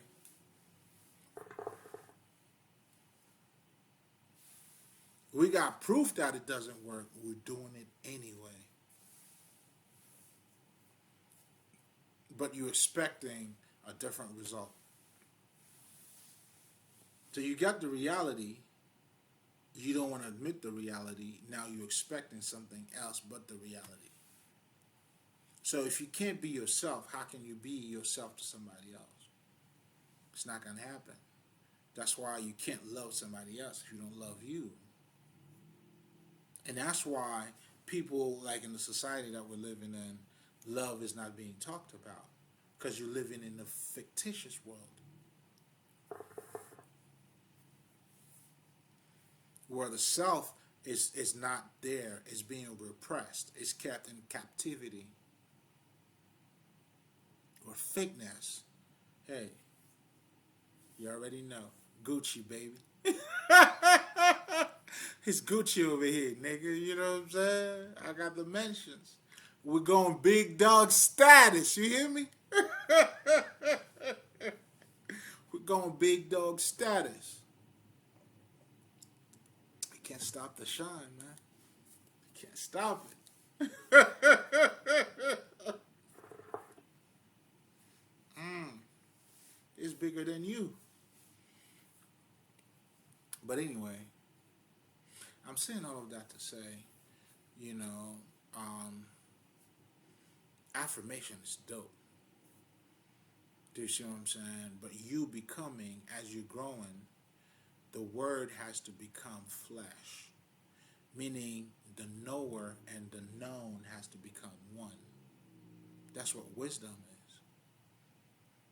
We got proof that it doesn't work. We're doing it anyway. But you're expecting a different result. So you got the reality. You don't want to admit the reality. Now you're expecting something else but the reality. So if you can't be yourself, how can you be yourself to somebody else? It's not going to happen. That's why you can't love somebody else if you don't love you. And that's why people, like in the society that we're living in, love is not being talked about. Because you're living in a fictitious world. Where the self is not there, it's being repressed, it's kept in captivity or fakeness. Hey, you already know. Gucci, baby. It's Gucci over here, nigga. You know what I'm saying? I got the mentions. We're going big dog status. You hear me? We're going big dog status. You can't stop the shine, man. You can't stop it. It's bigger than you. But anyway, I'm saying all of that to say, you know, affirmation is dope. Do you see what I'm saying? But you becoming, as you're growing, the word has to become flesh. Meaning the knower and the known has to become one. That's what wisdom is.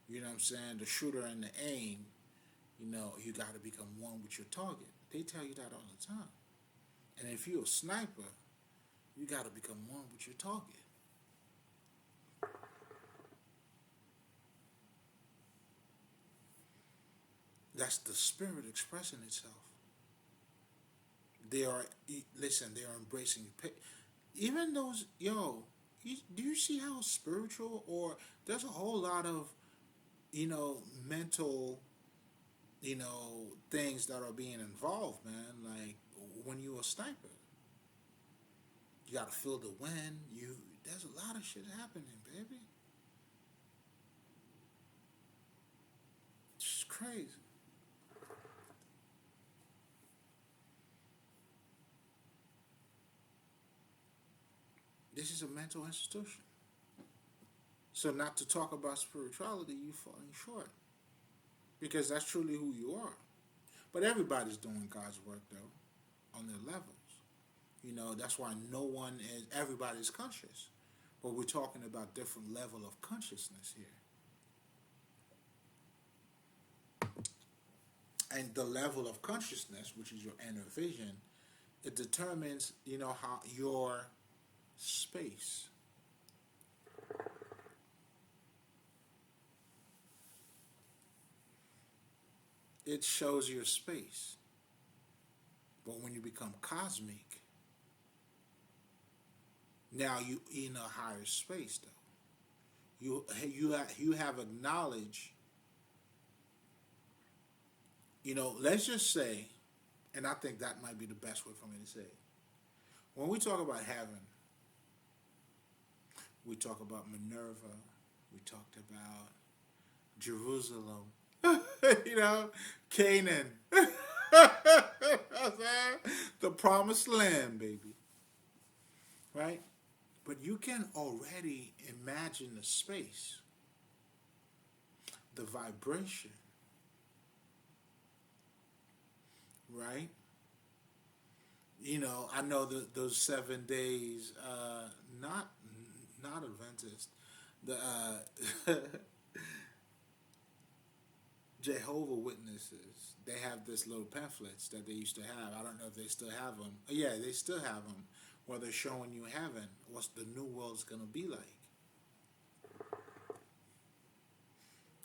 You know what I'm saying? The shooter and the aim, you know, you got to become one with your target. They tell you that all the time. And if you're a sniper, you got to become one with your target. That's the spirit expressing itself. They are, listen, they are embracing, even those, do you see how spiritual, or there's a whole lot of, mental, things that are being involved, man. Like when you're a sniper, you got to feel the wind. There's a lot of shit happening, baby. It's crazy. This is a mental institution. So not to talk about spirituality, you're falling short. Because that's truly who you are. But everybody's doing God's work, though, on their levels. That's why everybody's conscious. But we're talking about different level of consciousness here. And the level of consciousness, which is your inner vision, it determines, how your space. It shows your space. But when you become cosmic, now you in a higher space, though. You have acknowledged. Let's just say, and I think that might be the best way for me to say it. When we talk about heaven, we talk about Minerva, we talked about Jerusalem, Canaan, the promised land, baby, right? But you can already imagine the space, the vibration, right? I know those 7 days, not Adventist, the Jehovah Witnesses. They have this little pamphlets that they used to have. I don't know if they still have them. Yeah, they still have them, where they're showing you heaven, what the new world's gonna be like.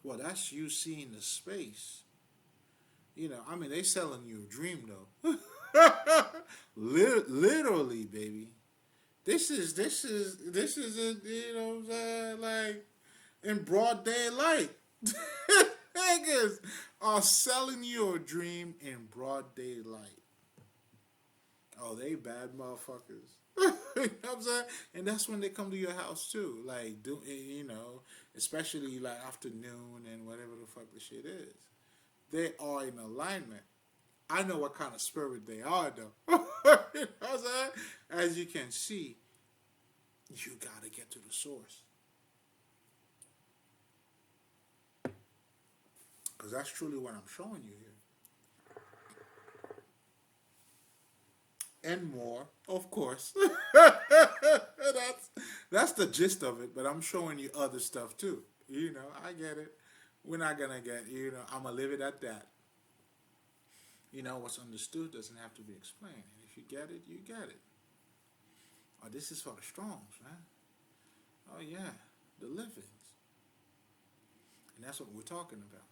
Well, that's you seeing the space. They selling you a dream, though. Literally, baby. This is what I'm saying, like in broad daylight. Niggas are selling you a dream in broad daylight. Oh, they bad motherfuckers. You know what I'm saying? And that's when they come to your house too. Like, especially like afternoon and whatever the fuck the shit is. They are in alignment. I know what kind of spirit they are, though. You know what I'm saying? As you can see, you gotta get to the source. Because that's truly what I'm showing you here. And more, of course. that's the gist of it, but I'm showing you other stuff too. I get it. We're not gonna I'm gonna leave it at that. What's understood doesn't have to be explained. And if you get it, you get it. Oh, this is for the strongs, man. Oh yeah, the livings. And that's what we're talking about.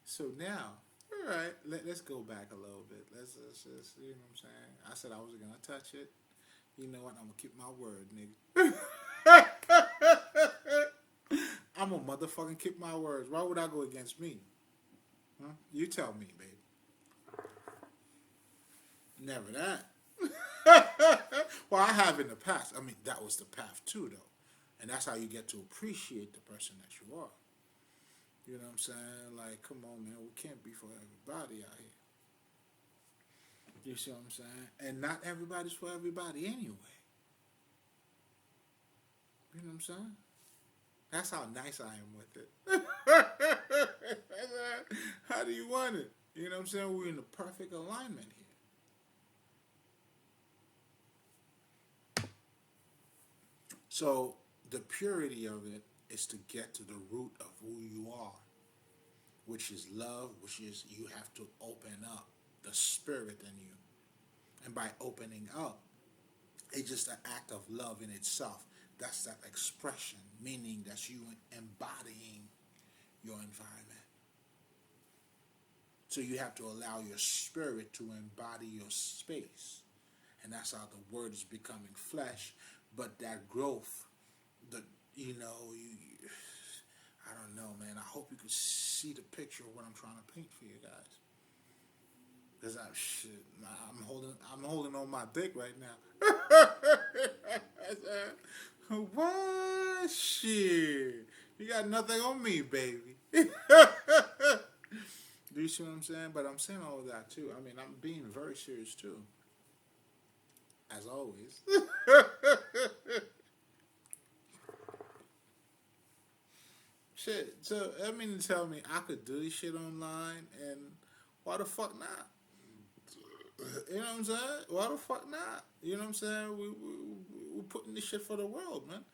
So now, all right, let's go back a little bit. Let's just, you know what I'm saying? I said I wasn't going to touch it. You know what? I'm going to keep my word, nigga. I'm going to motherfucking keep my words. Why would I go against me? Huh? You tell me, baby. Never that. Well, I have in the past. I mean, that was the path too, though. And that's how you get to appreciate the person that you are. You know what I'm saying? Like, come on, man. We can't be for everybody out here. You see what I'm saying? And not everybody's for everybody anyway. You know what I'm saying? That's how nice I am with it. How do you want it? You know what I'm saying? We're in the perfect alignment here. So, the purity of it is to get to the root of who you are, which is love, which is you have to open up the spirit in you. And by opening up, it's just an act of love in itself. That's that expression, meaning that you embodying your environment. So you have to allow your spirit to embody your space. And that's how the word is becoming flesh. But that growth, I don't know, man. I hope you can see the picture of what I'm trying to paint for you guys. Cause I'm holding on my dick right now. What shit? You got nothing on me, baby. Do you see what I'm saying? But I'm saying all of that too. I mean, I'm being very serious too, as always. Shit. So I mean, to tell me I could do this shit online, and why the fuck not? You know what I'm saying? Why the fuck not? You know what I'm saying? We're putting this shit for the world, man.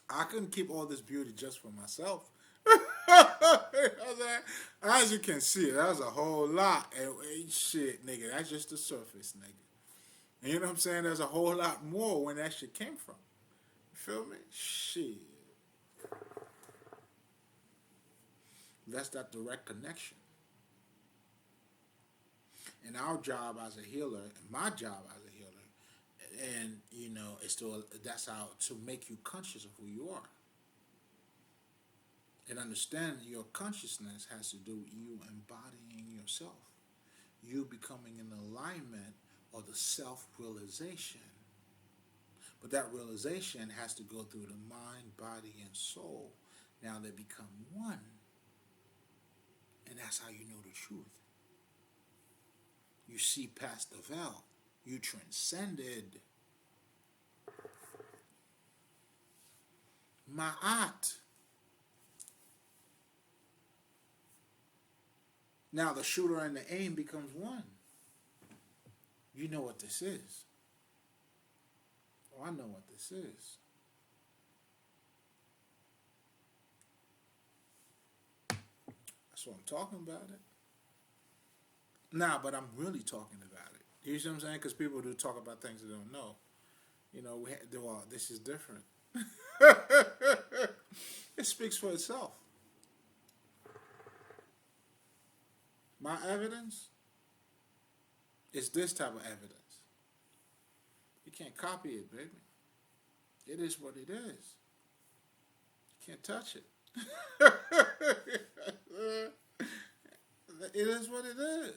I couldn't keep all this beauty just for myself. You know what I'm saying? As you can see, that was a whole lot. And shit, nigga, that's just the surface, nigga. And you know what I'm saying? There's a whole lot more when that shit came from. You feel me? Shit. That's that direct connection. And our job as a healer, and my job as a healer, and it's that's how to make you conscious of who you are. And understand your consciousness has to do with you embodying yourself. You becoming in alignment or the self-realization. But that realization has to go through the mind, body, and soul. Now they become one. And that's how you know the truth. You see past the veil. You transcended. Ma'at. Now the shooter and the aim becomes one. You know what this is. Oh, I know what this is. That's what I'm talking about it. Nah, but I'm really talking about it. You see what I'm saying? Because people do talk about things they don't know. This is different. It speaks for itself. My evidence is this type of evidence. You can't copy it, baby. It is what it is. You can't touch it. It is what it is.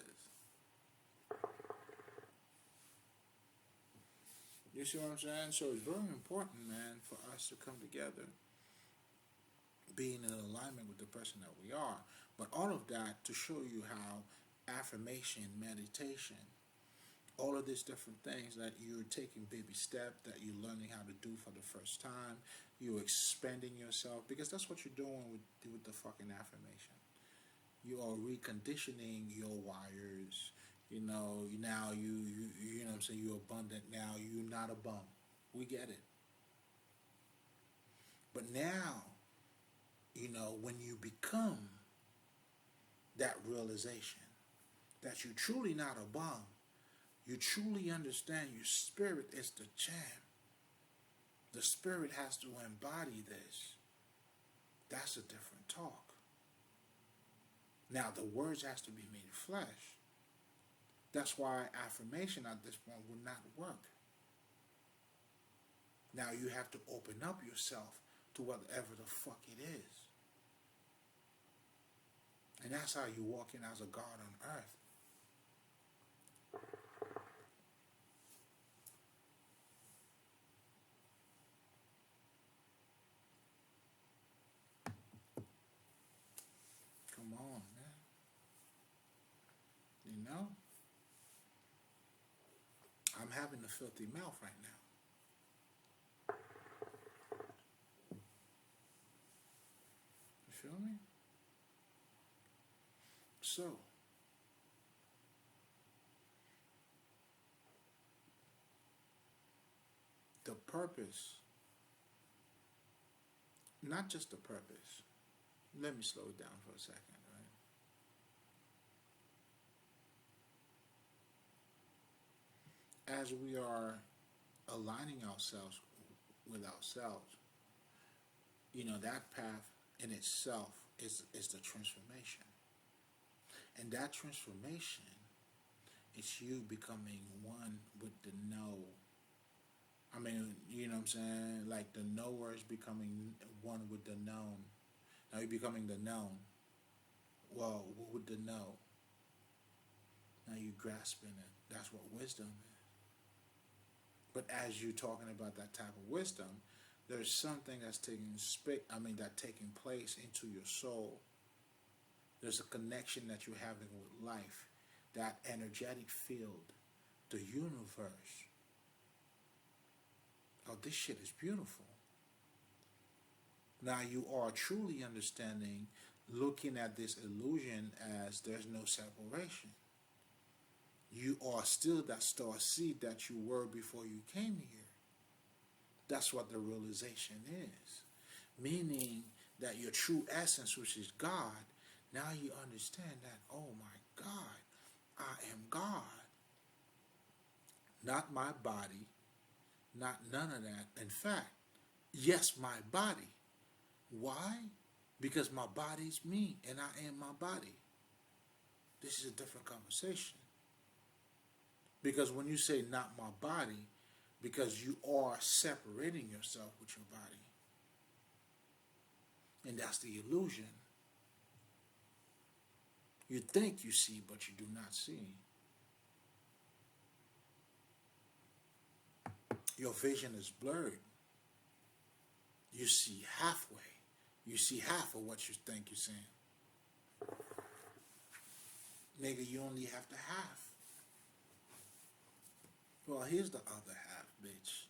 You see what I'm saying? So it's very important, man, for us to come together, being in alignment with the person that we are. But all of that to show you how affirmation, meditation, all of these different things that you're taking baby steps, that you're learning how to do for the first time, you're expanding yourself, because that's what you're doing with the fucking affirmation. You are reconditioning your wires. You know, now you know what I'm saying, you're abundant now, you're not a bum. We get it. But now, you know, when you become that realization that you're truly not a bum, you truly understand your spirit is the champ. The spirit has to embody this. That's a different talk. Now the words has to be made flesh. That's why affirmation at this point would not work. Now you have to open up yourself to whatever the fuck it is. And that's how you walk in as a God on earth. Come on, man. You know? I'm having a filthy mouth right now. You feel me? So, the purpose, not just the purpose. Let me slow it down for a second, right? As we are aligning ourselves with ourselves, you know, that path in itself is the transformation. And that transformation is you becoming one with the know. I mean, you know what I'm saying? Like the knower is becoming one with the known. Now you're becoming the known. Well, with the know. Now you're grasping it. That's what wisdom is. But as you're talking about that type of wisdom, there's something that's taking place into your soul. There's a connection that you're having with life, that energetic field, the universe. Oh, this shit is beautiful. Now you are truly understanding, looking at this illusion as there's no separation. You are still that star seed that you were before you came here. That's what the realization is. Meaning that your true essence, which is God, now you understand that, oh my God, I am God. Not my body, not none of that. In fact, yes, my body. Why? Because my body's me and I am my body. This is a different conversation. Because when you say not my body, because you are separating yourself with your body. And that's the illusion. You think you see, but you do not see. Your vision is blurred. You see halfway. You see half of what you think you're seeing. Nigga, you only have the half. Well, here's the other half, bitch.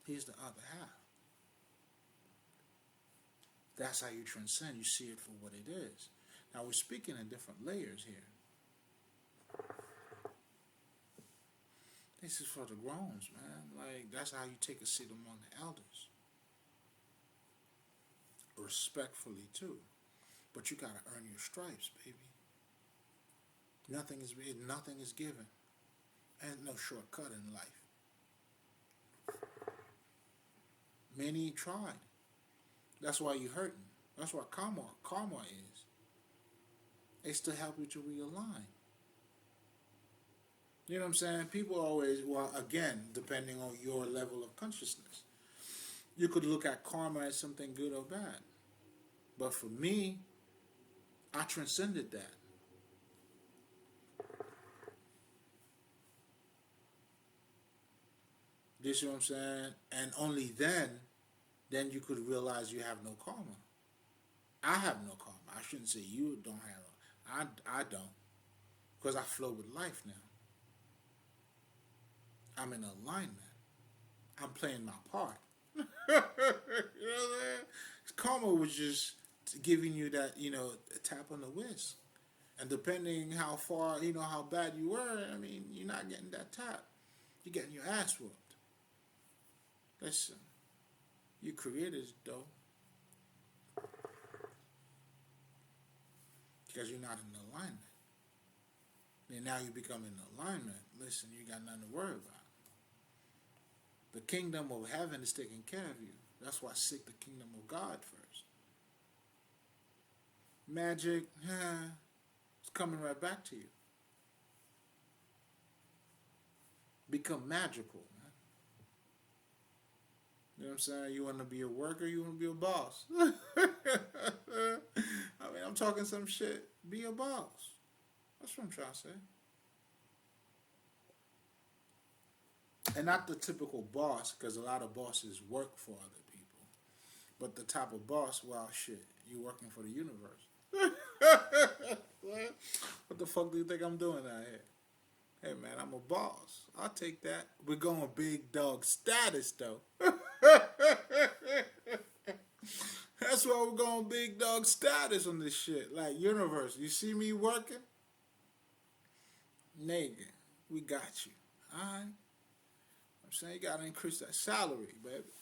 Here's the other half. That's how you transcend. You see it for what it is. Now, we're speaking in different layers here. This is for the groans, man. Like, that's how you take a seat among the elders. Respectfully, too. But you got to earn your stripes, baby. Nothing is given. Ain't no shortcut in life. Many tried. That's why you're hurting. That's what karma is. It's to help you to realign. You know what I'm saying? People always, well, again, depending on your level of consciousness, you could look at karma as something good or bad. But for me, I transcended that. You see what I'm saying? And only then you could realize you have no karma. I have no karma. I shouldn't say you don't have it. I don't. Because I flow with life now. I'm in alignment. I'm playing my part. You know what I'm saying? Karma was just giving you that, a tap on the wrist. And depending how far, how bad you were, I mean, you're not getting that tap. You're getting your ass whooped. Listen, you created it, though. Because you're not in alignment. And now you become in alignment. Listen, you got nothing to worry about. The kingdom of heaven is taking care of you. That's why seek the kingdom of God first. Magic, it's coming right back to you. Become magical, man. You know what I'm saying? You want to be a worker, you want to be a boss. I mean, I'm talking some shit. Be a boss. That's what I'm trying to say. And not the typical boss, because a lot of bosses work for other people. But the type of boss, well, shit, you working for the universe. What the fuck do you think I'm doing out here? Hey, man, I'm a boss. I'll take that. We're going big dog status, though. That's why we're going big dog status on this shit. Like, universe, you see me working? Nigga, we got you. All right? I'm saying you got to increase that salary, baby.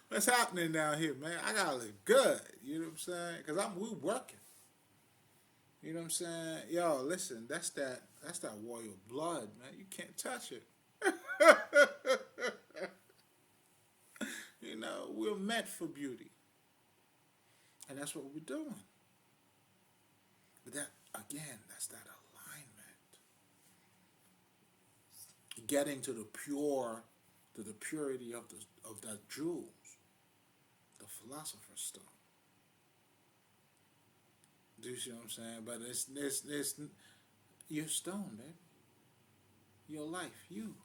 What's happening down here, man? I got to look good. You know what I'm saying? Because we working. You know what I'm saying? Yo, listen, that's that royal blood, man. You can't touch it. We're meant for beauty. And that's what we're doing. But that, again, that's that alignment. Getting to the purity of that jewels, the philosopher's stone. Do you see what I'm saying? But it's your stone, baby. Your life, you.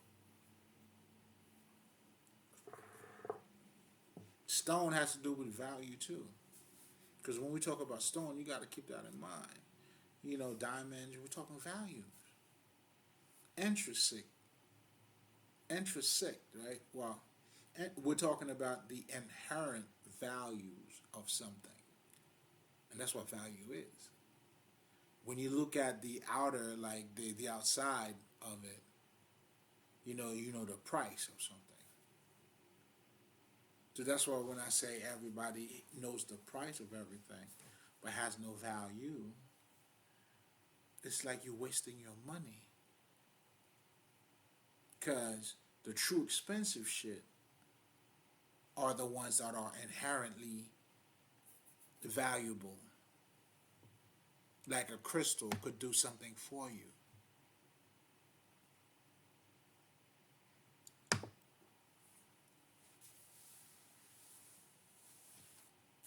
Stone has to do with value too. Because when we talk about stone, you got to keep that in mind. Diamonds, we're talking values. Intrinsic, right? Well, we're talking about the inherent values of something. And that's what value is. When you look at the outer, like the outside of it, you know the price of something. So that's why when I say everybody knows the price of everything, but has no value, it's like you're wasting your money. Because the true expensive shit are the ones that are inherently valuable. Like a crystal could do something for you.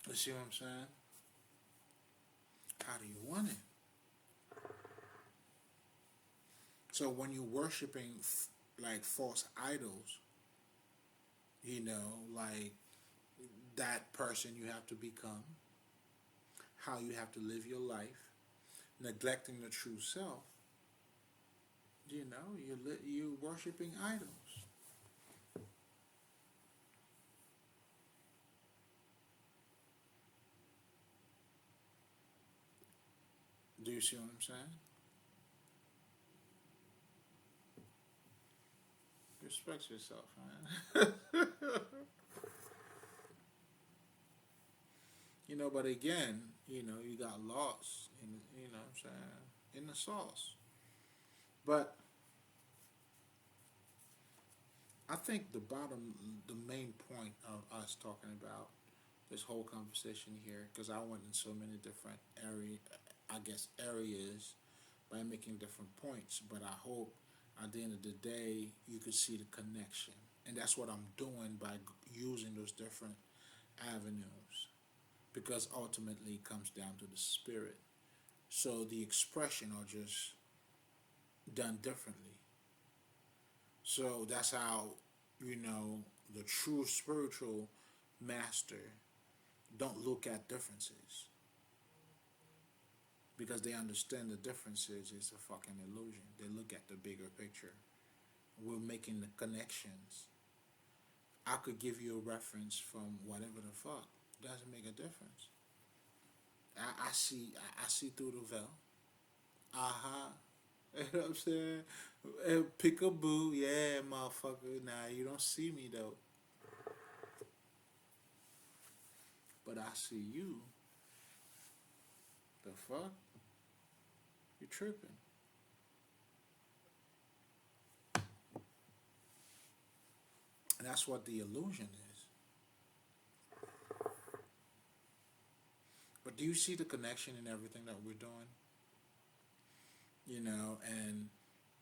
You see what I'm saying? How do you want it? So when you're worshiping like false idols, like that person you have to become, how you have to live your life, neglecting the true self, you're worshiping idols. Do you see what I'm saying? Respect yourself, man. But again, you got lost in, what I'm saying, in the sauce. But I think the main point of us talking about this whole conversation here, because I went in so many different areas by making different points, but I hope at the end of the day you could see the connection. And that's what I'm doing by using those different avenues, because ultimately it comes down to the spirit. So the expression are just done differently. So that's how, you know, the true spiritual master don't look at differences because they understand the differences is a fucking illusion. They look at the bigger picture. We're making the connections. I could give you a reference from whatever the fuck. Doesn't make a difference. I see through the veil. Uh-huh. You know what I'm saying? Peekaboo, yeah, motherfucker. Nah, you don't see me though. But I see you. The fuck? You tripping. And that's what the illusion is. But do you see the connection in everything that we're doing? You know, and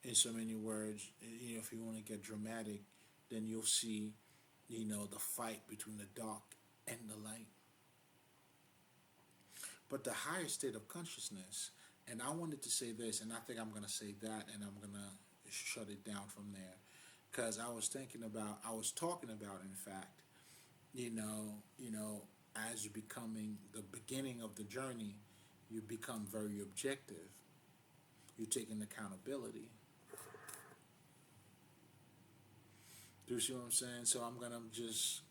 in so many words, you know, if you want to get dramatic, then you'll see, you know, the fight between the dark and the light. But the higher state of consciousness, and I wanted to say this, and I think I'm going to say that, and I'm going to shut it down from there. Because I was thinking about, I was talking about, in fact, you know, as you're becoming the beginning of the journey, you become very objective. You're taking accountability. Do you see what I'm saying? So I'm gonna just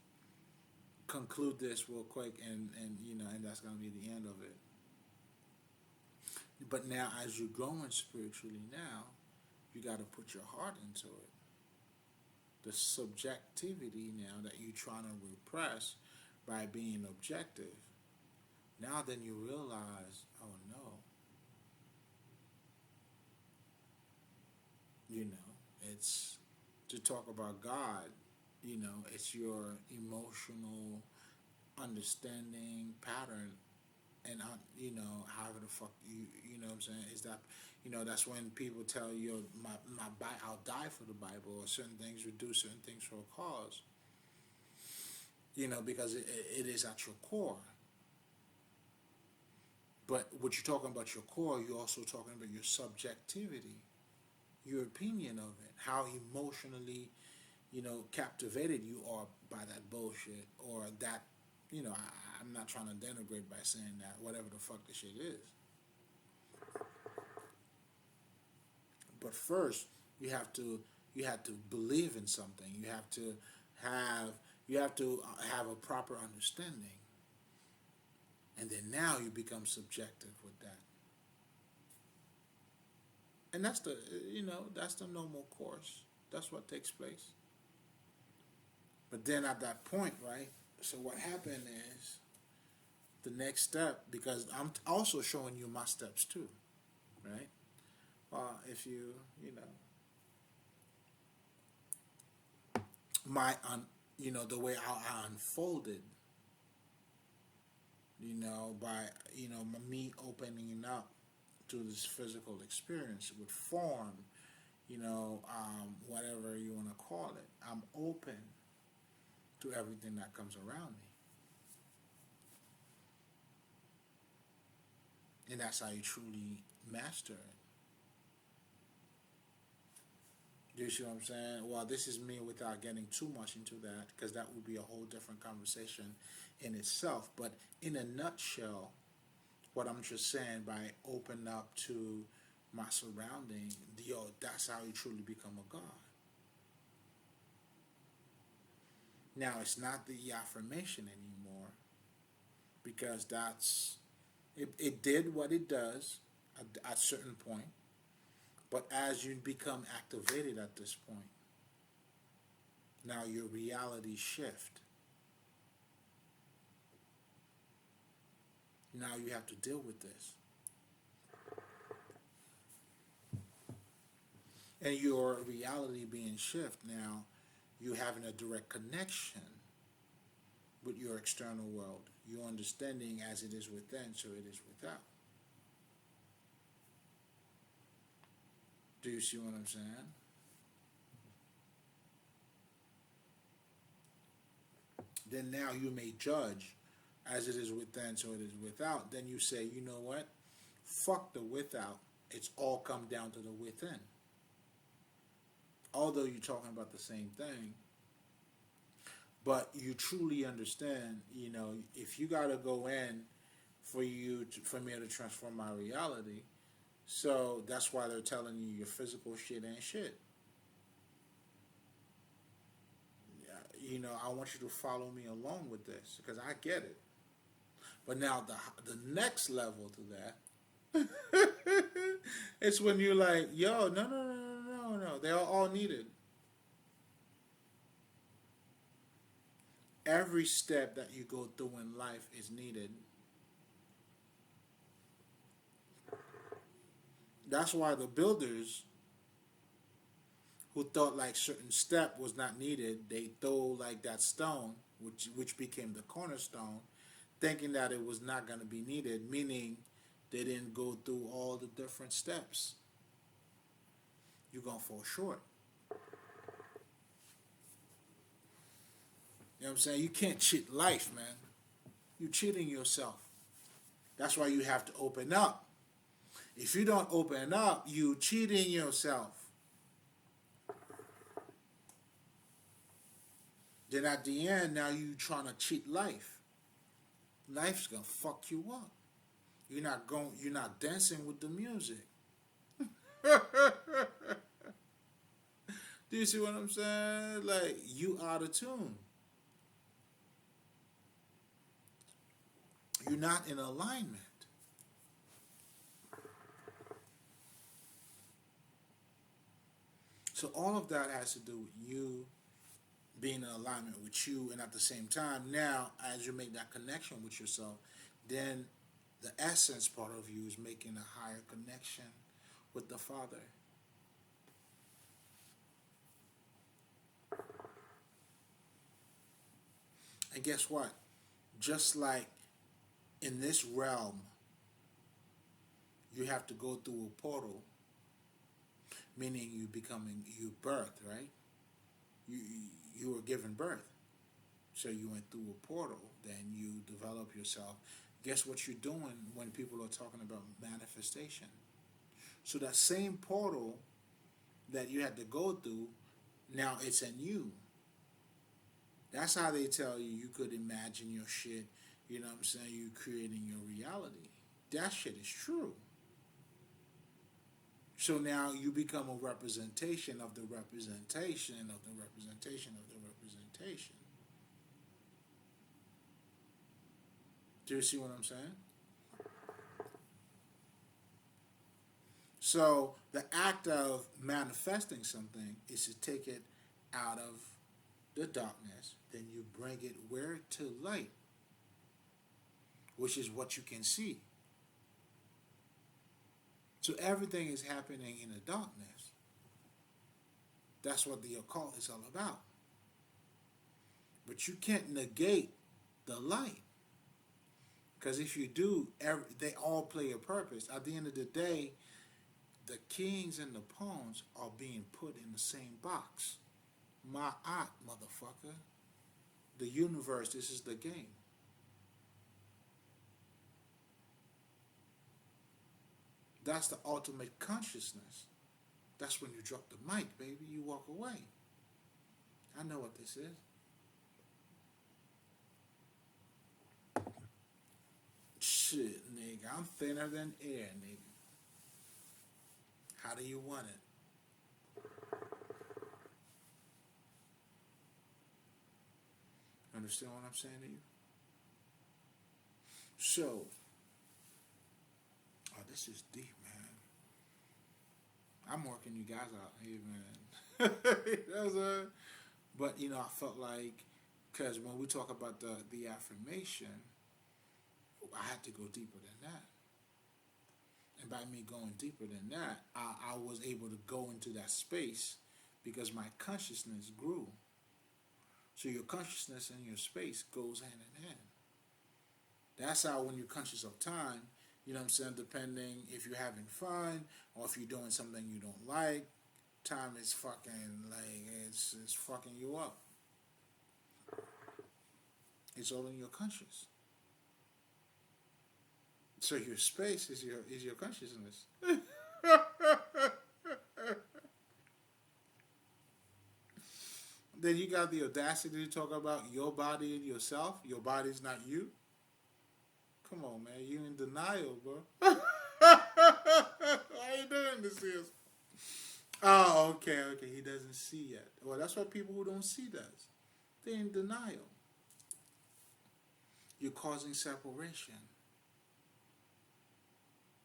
conclude this real quick, and you know, and that's gonna be the end of it. But now, as you're growing spiritually, now you got to put your heart into it. The subjectivity now that you're trying to repress by being objective. Now then you realize, oh no, you know, it's to talk about God, you know, it's your emotional understanding pattern, and you know, however the fuck you know what I'm saying, is that, you know, that's when people tell you I'll die for the Bible, or certain things, you do certain things for a cause, you know, because it is at your core. But what you're talking about your core, you're also talking about your subjectivity, your opinion of it, how emotionally, you know, captivated you are by that bullshit, or that, you know, I'm not trying to denigrate by saying that, whatever the fuck the shit is. But first, you have to you have to believe in something. Have you have to have a proper understanding, and then now you become subjective with that. And that's the, you know, that's the normal course. That's what takes place. But then at that point, right? So what happened is the next step, because I'm also showing you my steps too, right? If you know, my you know, the way I unfolded, you know, by, you know, me opening up to this physical experience with form, you know, whatever you want to call it. I'm open to everything that comes around me, and that's how you truly master it. Do you see what I'm saying? Well, this is me without getting too much into that, because that would be a whole different conversation in itself. But in a nutshell, what I'm just saying, by open up to my surrounding, yo, that's how you truly become a god. Now it's not the affirmation anymore, because it did what it does at a certain point, but as you become activated at this point, now your reality shift. Now you have to deal with this, and your reality being shift now, you having a direct connection with your external world. Your understanding, as it is within, so it is without. Do you see what I'm saying? Then now you may judge, as it is within, so it is without. Then you say, you know what? Fuck the without. It's all come down to the within. although you're talking about the same thing, but you truly understand, if you got to go in for me to transform my reality, so that's why they're telling you your physical shit ain't shit. I want you to follow me along with this because I get it. But now the next level to that, it's when you're like, yo, no, no, no, no, no, no. They are all needed. Every step that you go through in life is needed. That's why the builders who thought like certain step was not needed, they throw like that stone, which became the cornerstone, thinking that it was not going to be needed, meaning they didn't go through all the different steps. You're going to fall short. You know what I'm saying? You can't cheat life, man. You're cheating yourself. That's why you have to open up. If you don't open up, you cheating yourself. Then at the end, now you trying to cheat life. Life's gonna fuck you up. You're not dancing with the music. Do you see what I'm saying? Like, you out of tune. You're not in alignment. So all of that has to do with you being in alignment with you, and at the same time, now as you make that connection with yourself, then the essence part of you is making a higher connection with the Father. And guess what? Just like in this realm, you have to go through a portal, meaning you birth, right? You you were given birth, so you went through a portal. Then you develop yourself. Guess what you're doing when people are talking about manifestation? So that same portal that you had to go through, now it's in you. That's how they tell you you could imagine your shit. You know what I'm saying? You creating your reality. That shit is true. So now you become a representation of the representation of the representation of the representation. Do you see what I'm saying? So the act of manifesting something is to take it out of the darkness, then you bring it where? To light, which is what you can see. So everything is happening in the darkness. That's what the occult is all about. But you can't negate the light. Because if you do, they all play a purpose. At the end of the day, the kings and the pawns are being put in the same box. Ma'at, motherfucker. The universe, this is the game. That's the ultimate consciousness. That's when you drop the mic, baby. You walk away. I know what this is. Shit, nigga. I'm thinner than air, nigga. How do you want it? Understand what I'm saying to you? So, oh, this is deep, man. I'm working you guys out here, man. But, I felt like, because when we talk about the affirmation, I had to go deeper than that. And by me going deeper than that, I was able to go into that space because my consciousness grew. So your consciousness and your space goes hand in hand. That's how when you're conscious of time, you know what I'm saying, depending if you're having fun or if you're doing something you don't like, time is fucking, like, it's fucking you up. It's all in your conscious. So your space is your consciousness. then you got the audacity to talk about your body and yourself. Your body's not you. Come on, man. You in denial, bro. Why you doing this here? Oh, okay, okay. He doesn't see yet. Well, that's what people who don't see does. They're in denial. You're causing separation.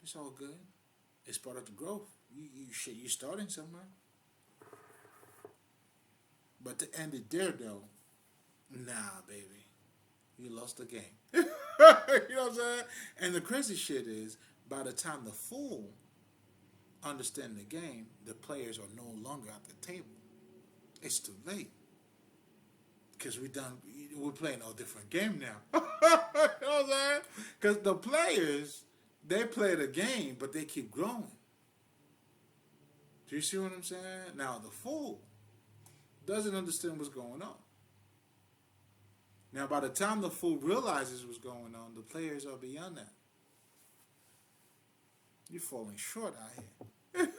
It's all good. It's part of the growth. You're starting somewhere. But to end it there, though, nah, baby. You lost the game. You know what I'm saying? And the crazy shit is, by the time the fool understand the game, the players are no longer at the table. It's too late. Because we're playing a different game now. You know what I'm saying? Because the players, they play the game, but they keep growing. Do you see what I'm saying? Now, the fool doesn't understand what's going on. Now, by the time the fool realizes what's going on, the players are beyond that. You're falling short out here.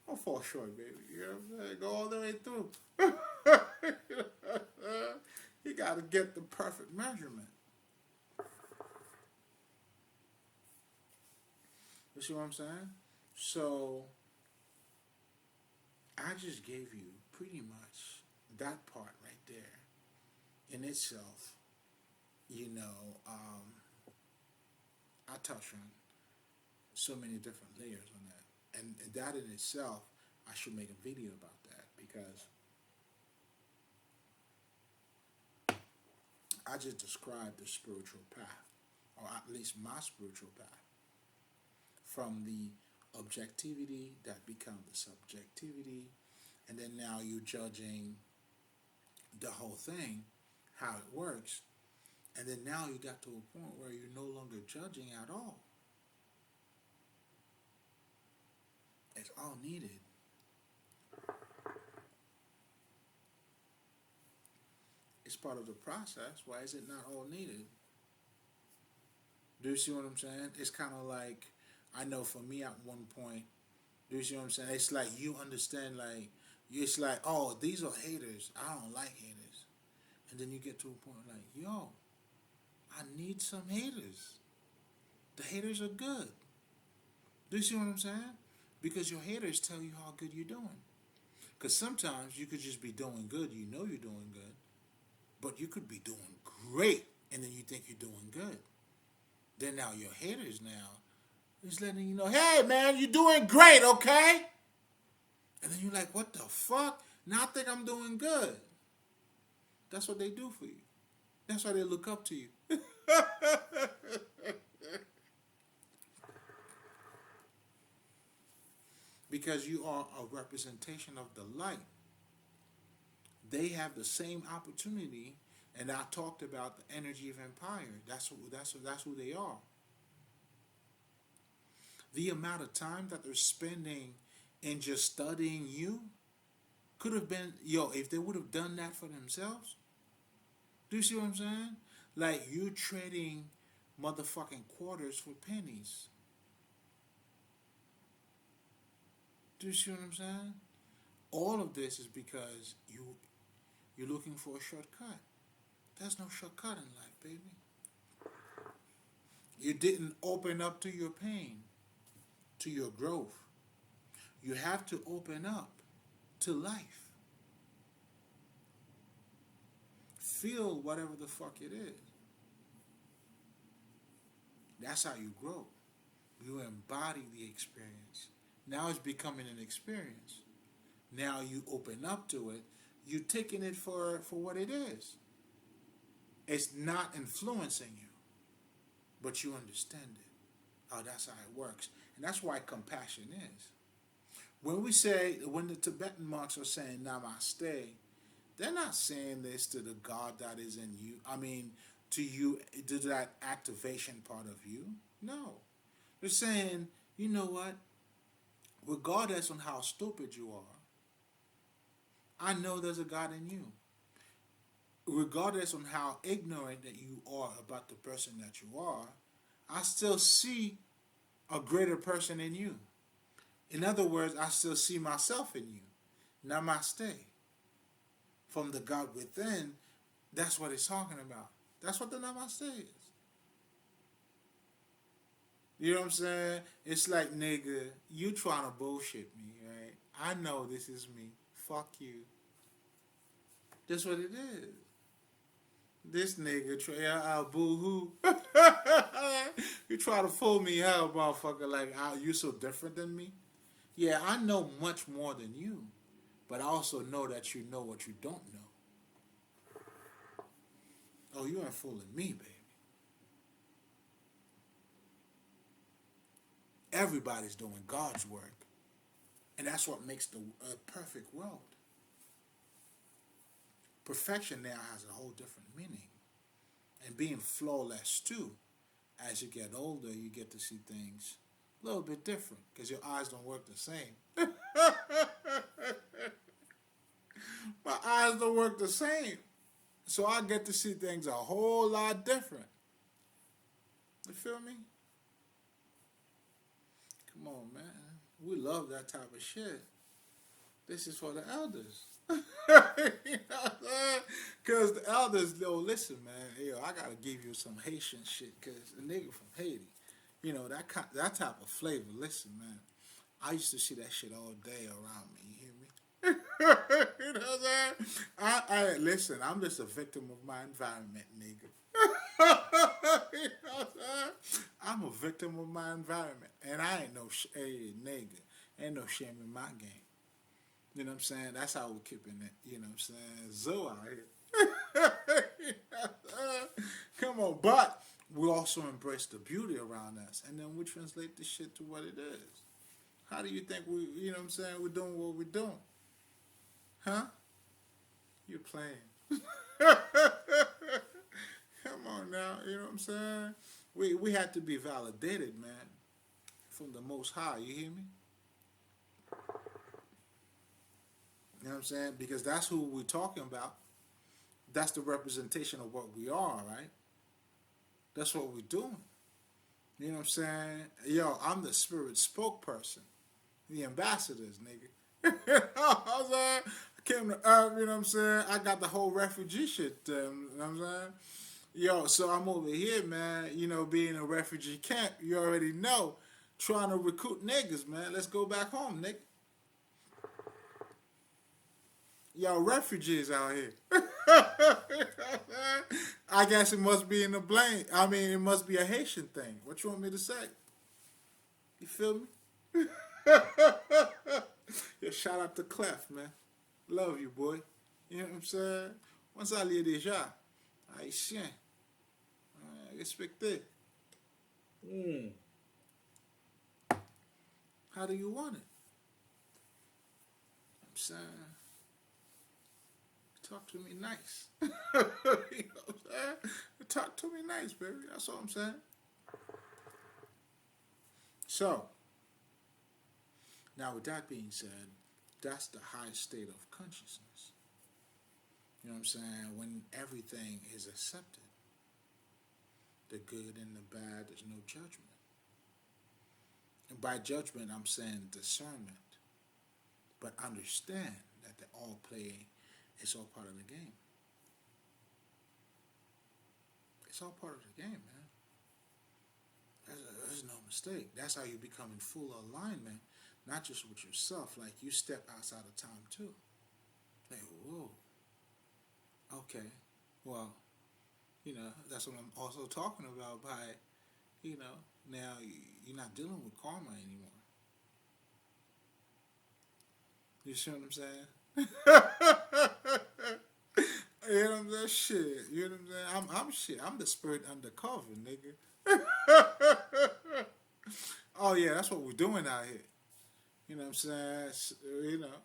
Don't fall short, baby. You know what I'm saying? Go all the way through. You got to get the perfect measurement. You see what I'm saying? So, I just gave you pretty much that part right there. In itself, you know, I touch on so many different layers on that. And that in itself, I should make a video about that, because I just described the spiritual path, or at least my spiritual path, from the objectivity that becomes the subjectivity, and then now you're judging the whole thing, how it works, and then now you got to a point where you're no longer judging at all. It's all needed. It's part of the process. Why is it not all needed? Do you see what I'm saying? It's kind of like, I know for me at one point, do you see what I'm saying? It's like you understand, like, it's like, oh, these are haters. I don't like haters. And then you get to a point like, yo, I need some haters. The haters are good. Do you see what I'm saying? Because your haters tell you how good you're doing. Because sometimes you could just be doing good. You know you're doing good. But you could be doing great. And then you think you're doing good. Then now your haters now is letting you know, hey, man, you're doing great, okay? And then you're like, what the fuck? Now I think I'm doing good. That's what they do for you. That's why they look up to you. Because you are a representation of the light. They have the same opportunity, and I talked about the energy of empire. That's who they are. The amount of time that they're spending in just studying you could have been, if they would have done that for themselves. Do you see what I'm saying? Like, you're trading motherfucking quarters for pennies. Do you see what I'm saying? All of this is because you're looking for a shortcut. There's no shortcut in life, baby. You didn't open up to your pain, to your growth. You have to open up to life. Feel whatever the fuck it is. That's how you grow. You embody the experience. Now it's becoming an experience. Now you open up to it. You're taking it for what it is. It's not influencing you, but you understand it. Oh, that's how it works. And that's why compassion is. When the Tibetan monks are saying namaste, they're not saying this to the God that is in you. I mean, to you, to that activation part of you. No. They're saying, you know what? Regardless on how stupid you are, I know there's a God in you. Regardless on how ignorant that you are about the person that you are, I still see a greater person in you. In other words, I still see myself in you. Namaste. from the God within, that's what it's talking about. That's what the namaste is. You know what I'm saying? It's like, nigga, you trying to bullshit me, right? I know this is me. Fuck you. That's what it is. This nigga boo-hoo. You try to fool me out, motherfucker, like, you so different than me? Yeah, I know much more than you, but I also know that you know what you don't know. Oh, you ain't fooling me, baby. Everybody's doing God's work. And that's what makes the perfect world. Perfection now has a whole different meaning. And being flawless too. As you get older, you get to see things a little bit different. Because your eyes don't work the same. My eyes don't work the same. So I get to see things a whole lot different. You feel me? Come on, man. We love that type of shit. This is for the elders. You know what I'm saying? Because the elders, yo, listen, man. Yo, I got to give you some Haitian shit. Because a nigga from Haiti, you know, that type of flavor. Listen, man. I used to see that shit all day around me. You hear me? You know what I'm saying? Listen, I'm just a victim of my environment, nigga. You know what I'm saying? I'm a victim of my environment. And I ain't no nigga. Ain't no shame in my game. You know what I'm saying? That's how we're keeping it. You know what I'm saying? Zoo out here. You know, come on. But we also embrace the beauty around us. And then we translate this shit to what it is. How do you think you know what I'm saying, we're doing what we're doing? Huh? You're playing. Come on now, you know what I'm saying? We have to be validated, man, from the Most High. You hear me? You know what I'm saying? Because that's who we're talking about. That's the representation of what we are, right? That's what we're doing. You know what I'm saying? Yo, I'm the spirit spokesperson. The ambassadors, nigga. You know what I'm saying? I came to Earth, you know what I'm saying? I got the whole refugee shit, you know what I'm saying? Yo, so I'm over here, man, you know, being a refugee camp, you already know, trying to recruit niggas, man. Let's go back home, nigga. Y'all refugees out here. I guess it must be in the blame. I mean, it must be a Haitian thing. What you want me to say? You feel me? Yo, shout out to Clef, man. Love you, boy. You know what I'm saying? Once I leave déjà, Haïtien. Respecté. How do you want it? I'm saying, talk to me nice. You know what I'm saying? Talk to me nice, baby. That's all I'm saying. So, now with that being said, that's the highest state of consciousness. You know what I'm saying? When everything is accepted. The good and the bad, there's no judgment. And by judgment, I'm saying discernment. But understand that they all play, it's all part of the game. It's all part of the game, man. There's no mistake. That's how you become in full alignment, not just with yourself. Like, you step outside of time, too. Like, whoa. Okay. Well, you know, that's what I'm also talking about by, you know, now you're not dealing with karma anymore. You see what I'm saying? You know what I'm saying? Shit. You know what I'm saying? I'm shit. I'm the spirit undercover, nigga. Oh, yeah, that's what we're doing out here. You know what I'm saying? You know,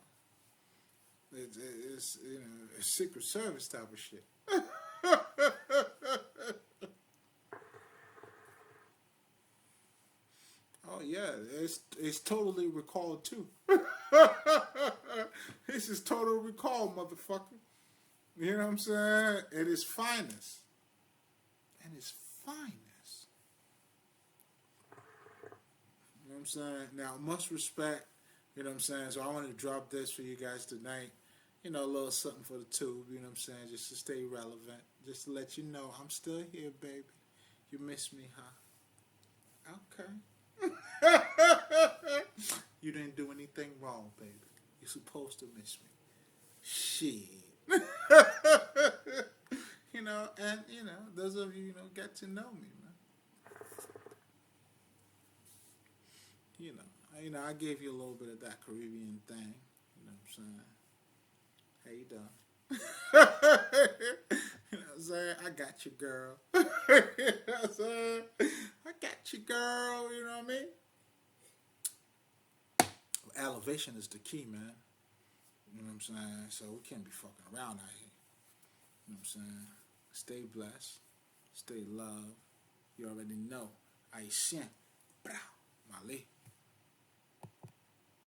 it's you know, a Secret Service type of shit. Oh yeah, it's totally recalled too. This is total recall, motherfucker. You know what I'm saying? At its finest. And its finest. You know what I'm saying? Now, much respect. You know what I'm saying? So I want to drop this for you guys tonight. you know, a little something for the tube, you know what I'm saying, just to stay relevant, just to let you know I'm still here, baby. You miss me, huh? Okay. You didn't do anything wrong, baby. You're supposed to miss me. Shit. You know, and, you know, those of you, you know, get to know me, man. You know, I gave you a little bit of that Caribbean thing. You know what I'm saying? How you doing? You know what I'm saying? I got you, girl. You know what I'm saying? I got you, girl. You know what I mean? Elevation is the key, man. You know what I'm saying? So we can't be fucking around out here. You know what I'm saying? Stay blessed. Stay loved. You already know. Haitian. Mali.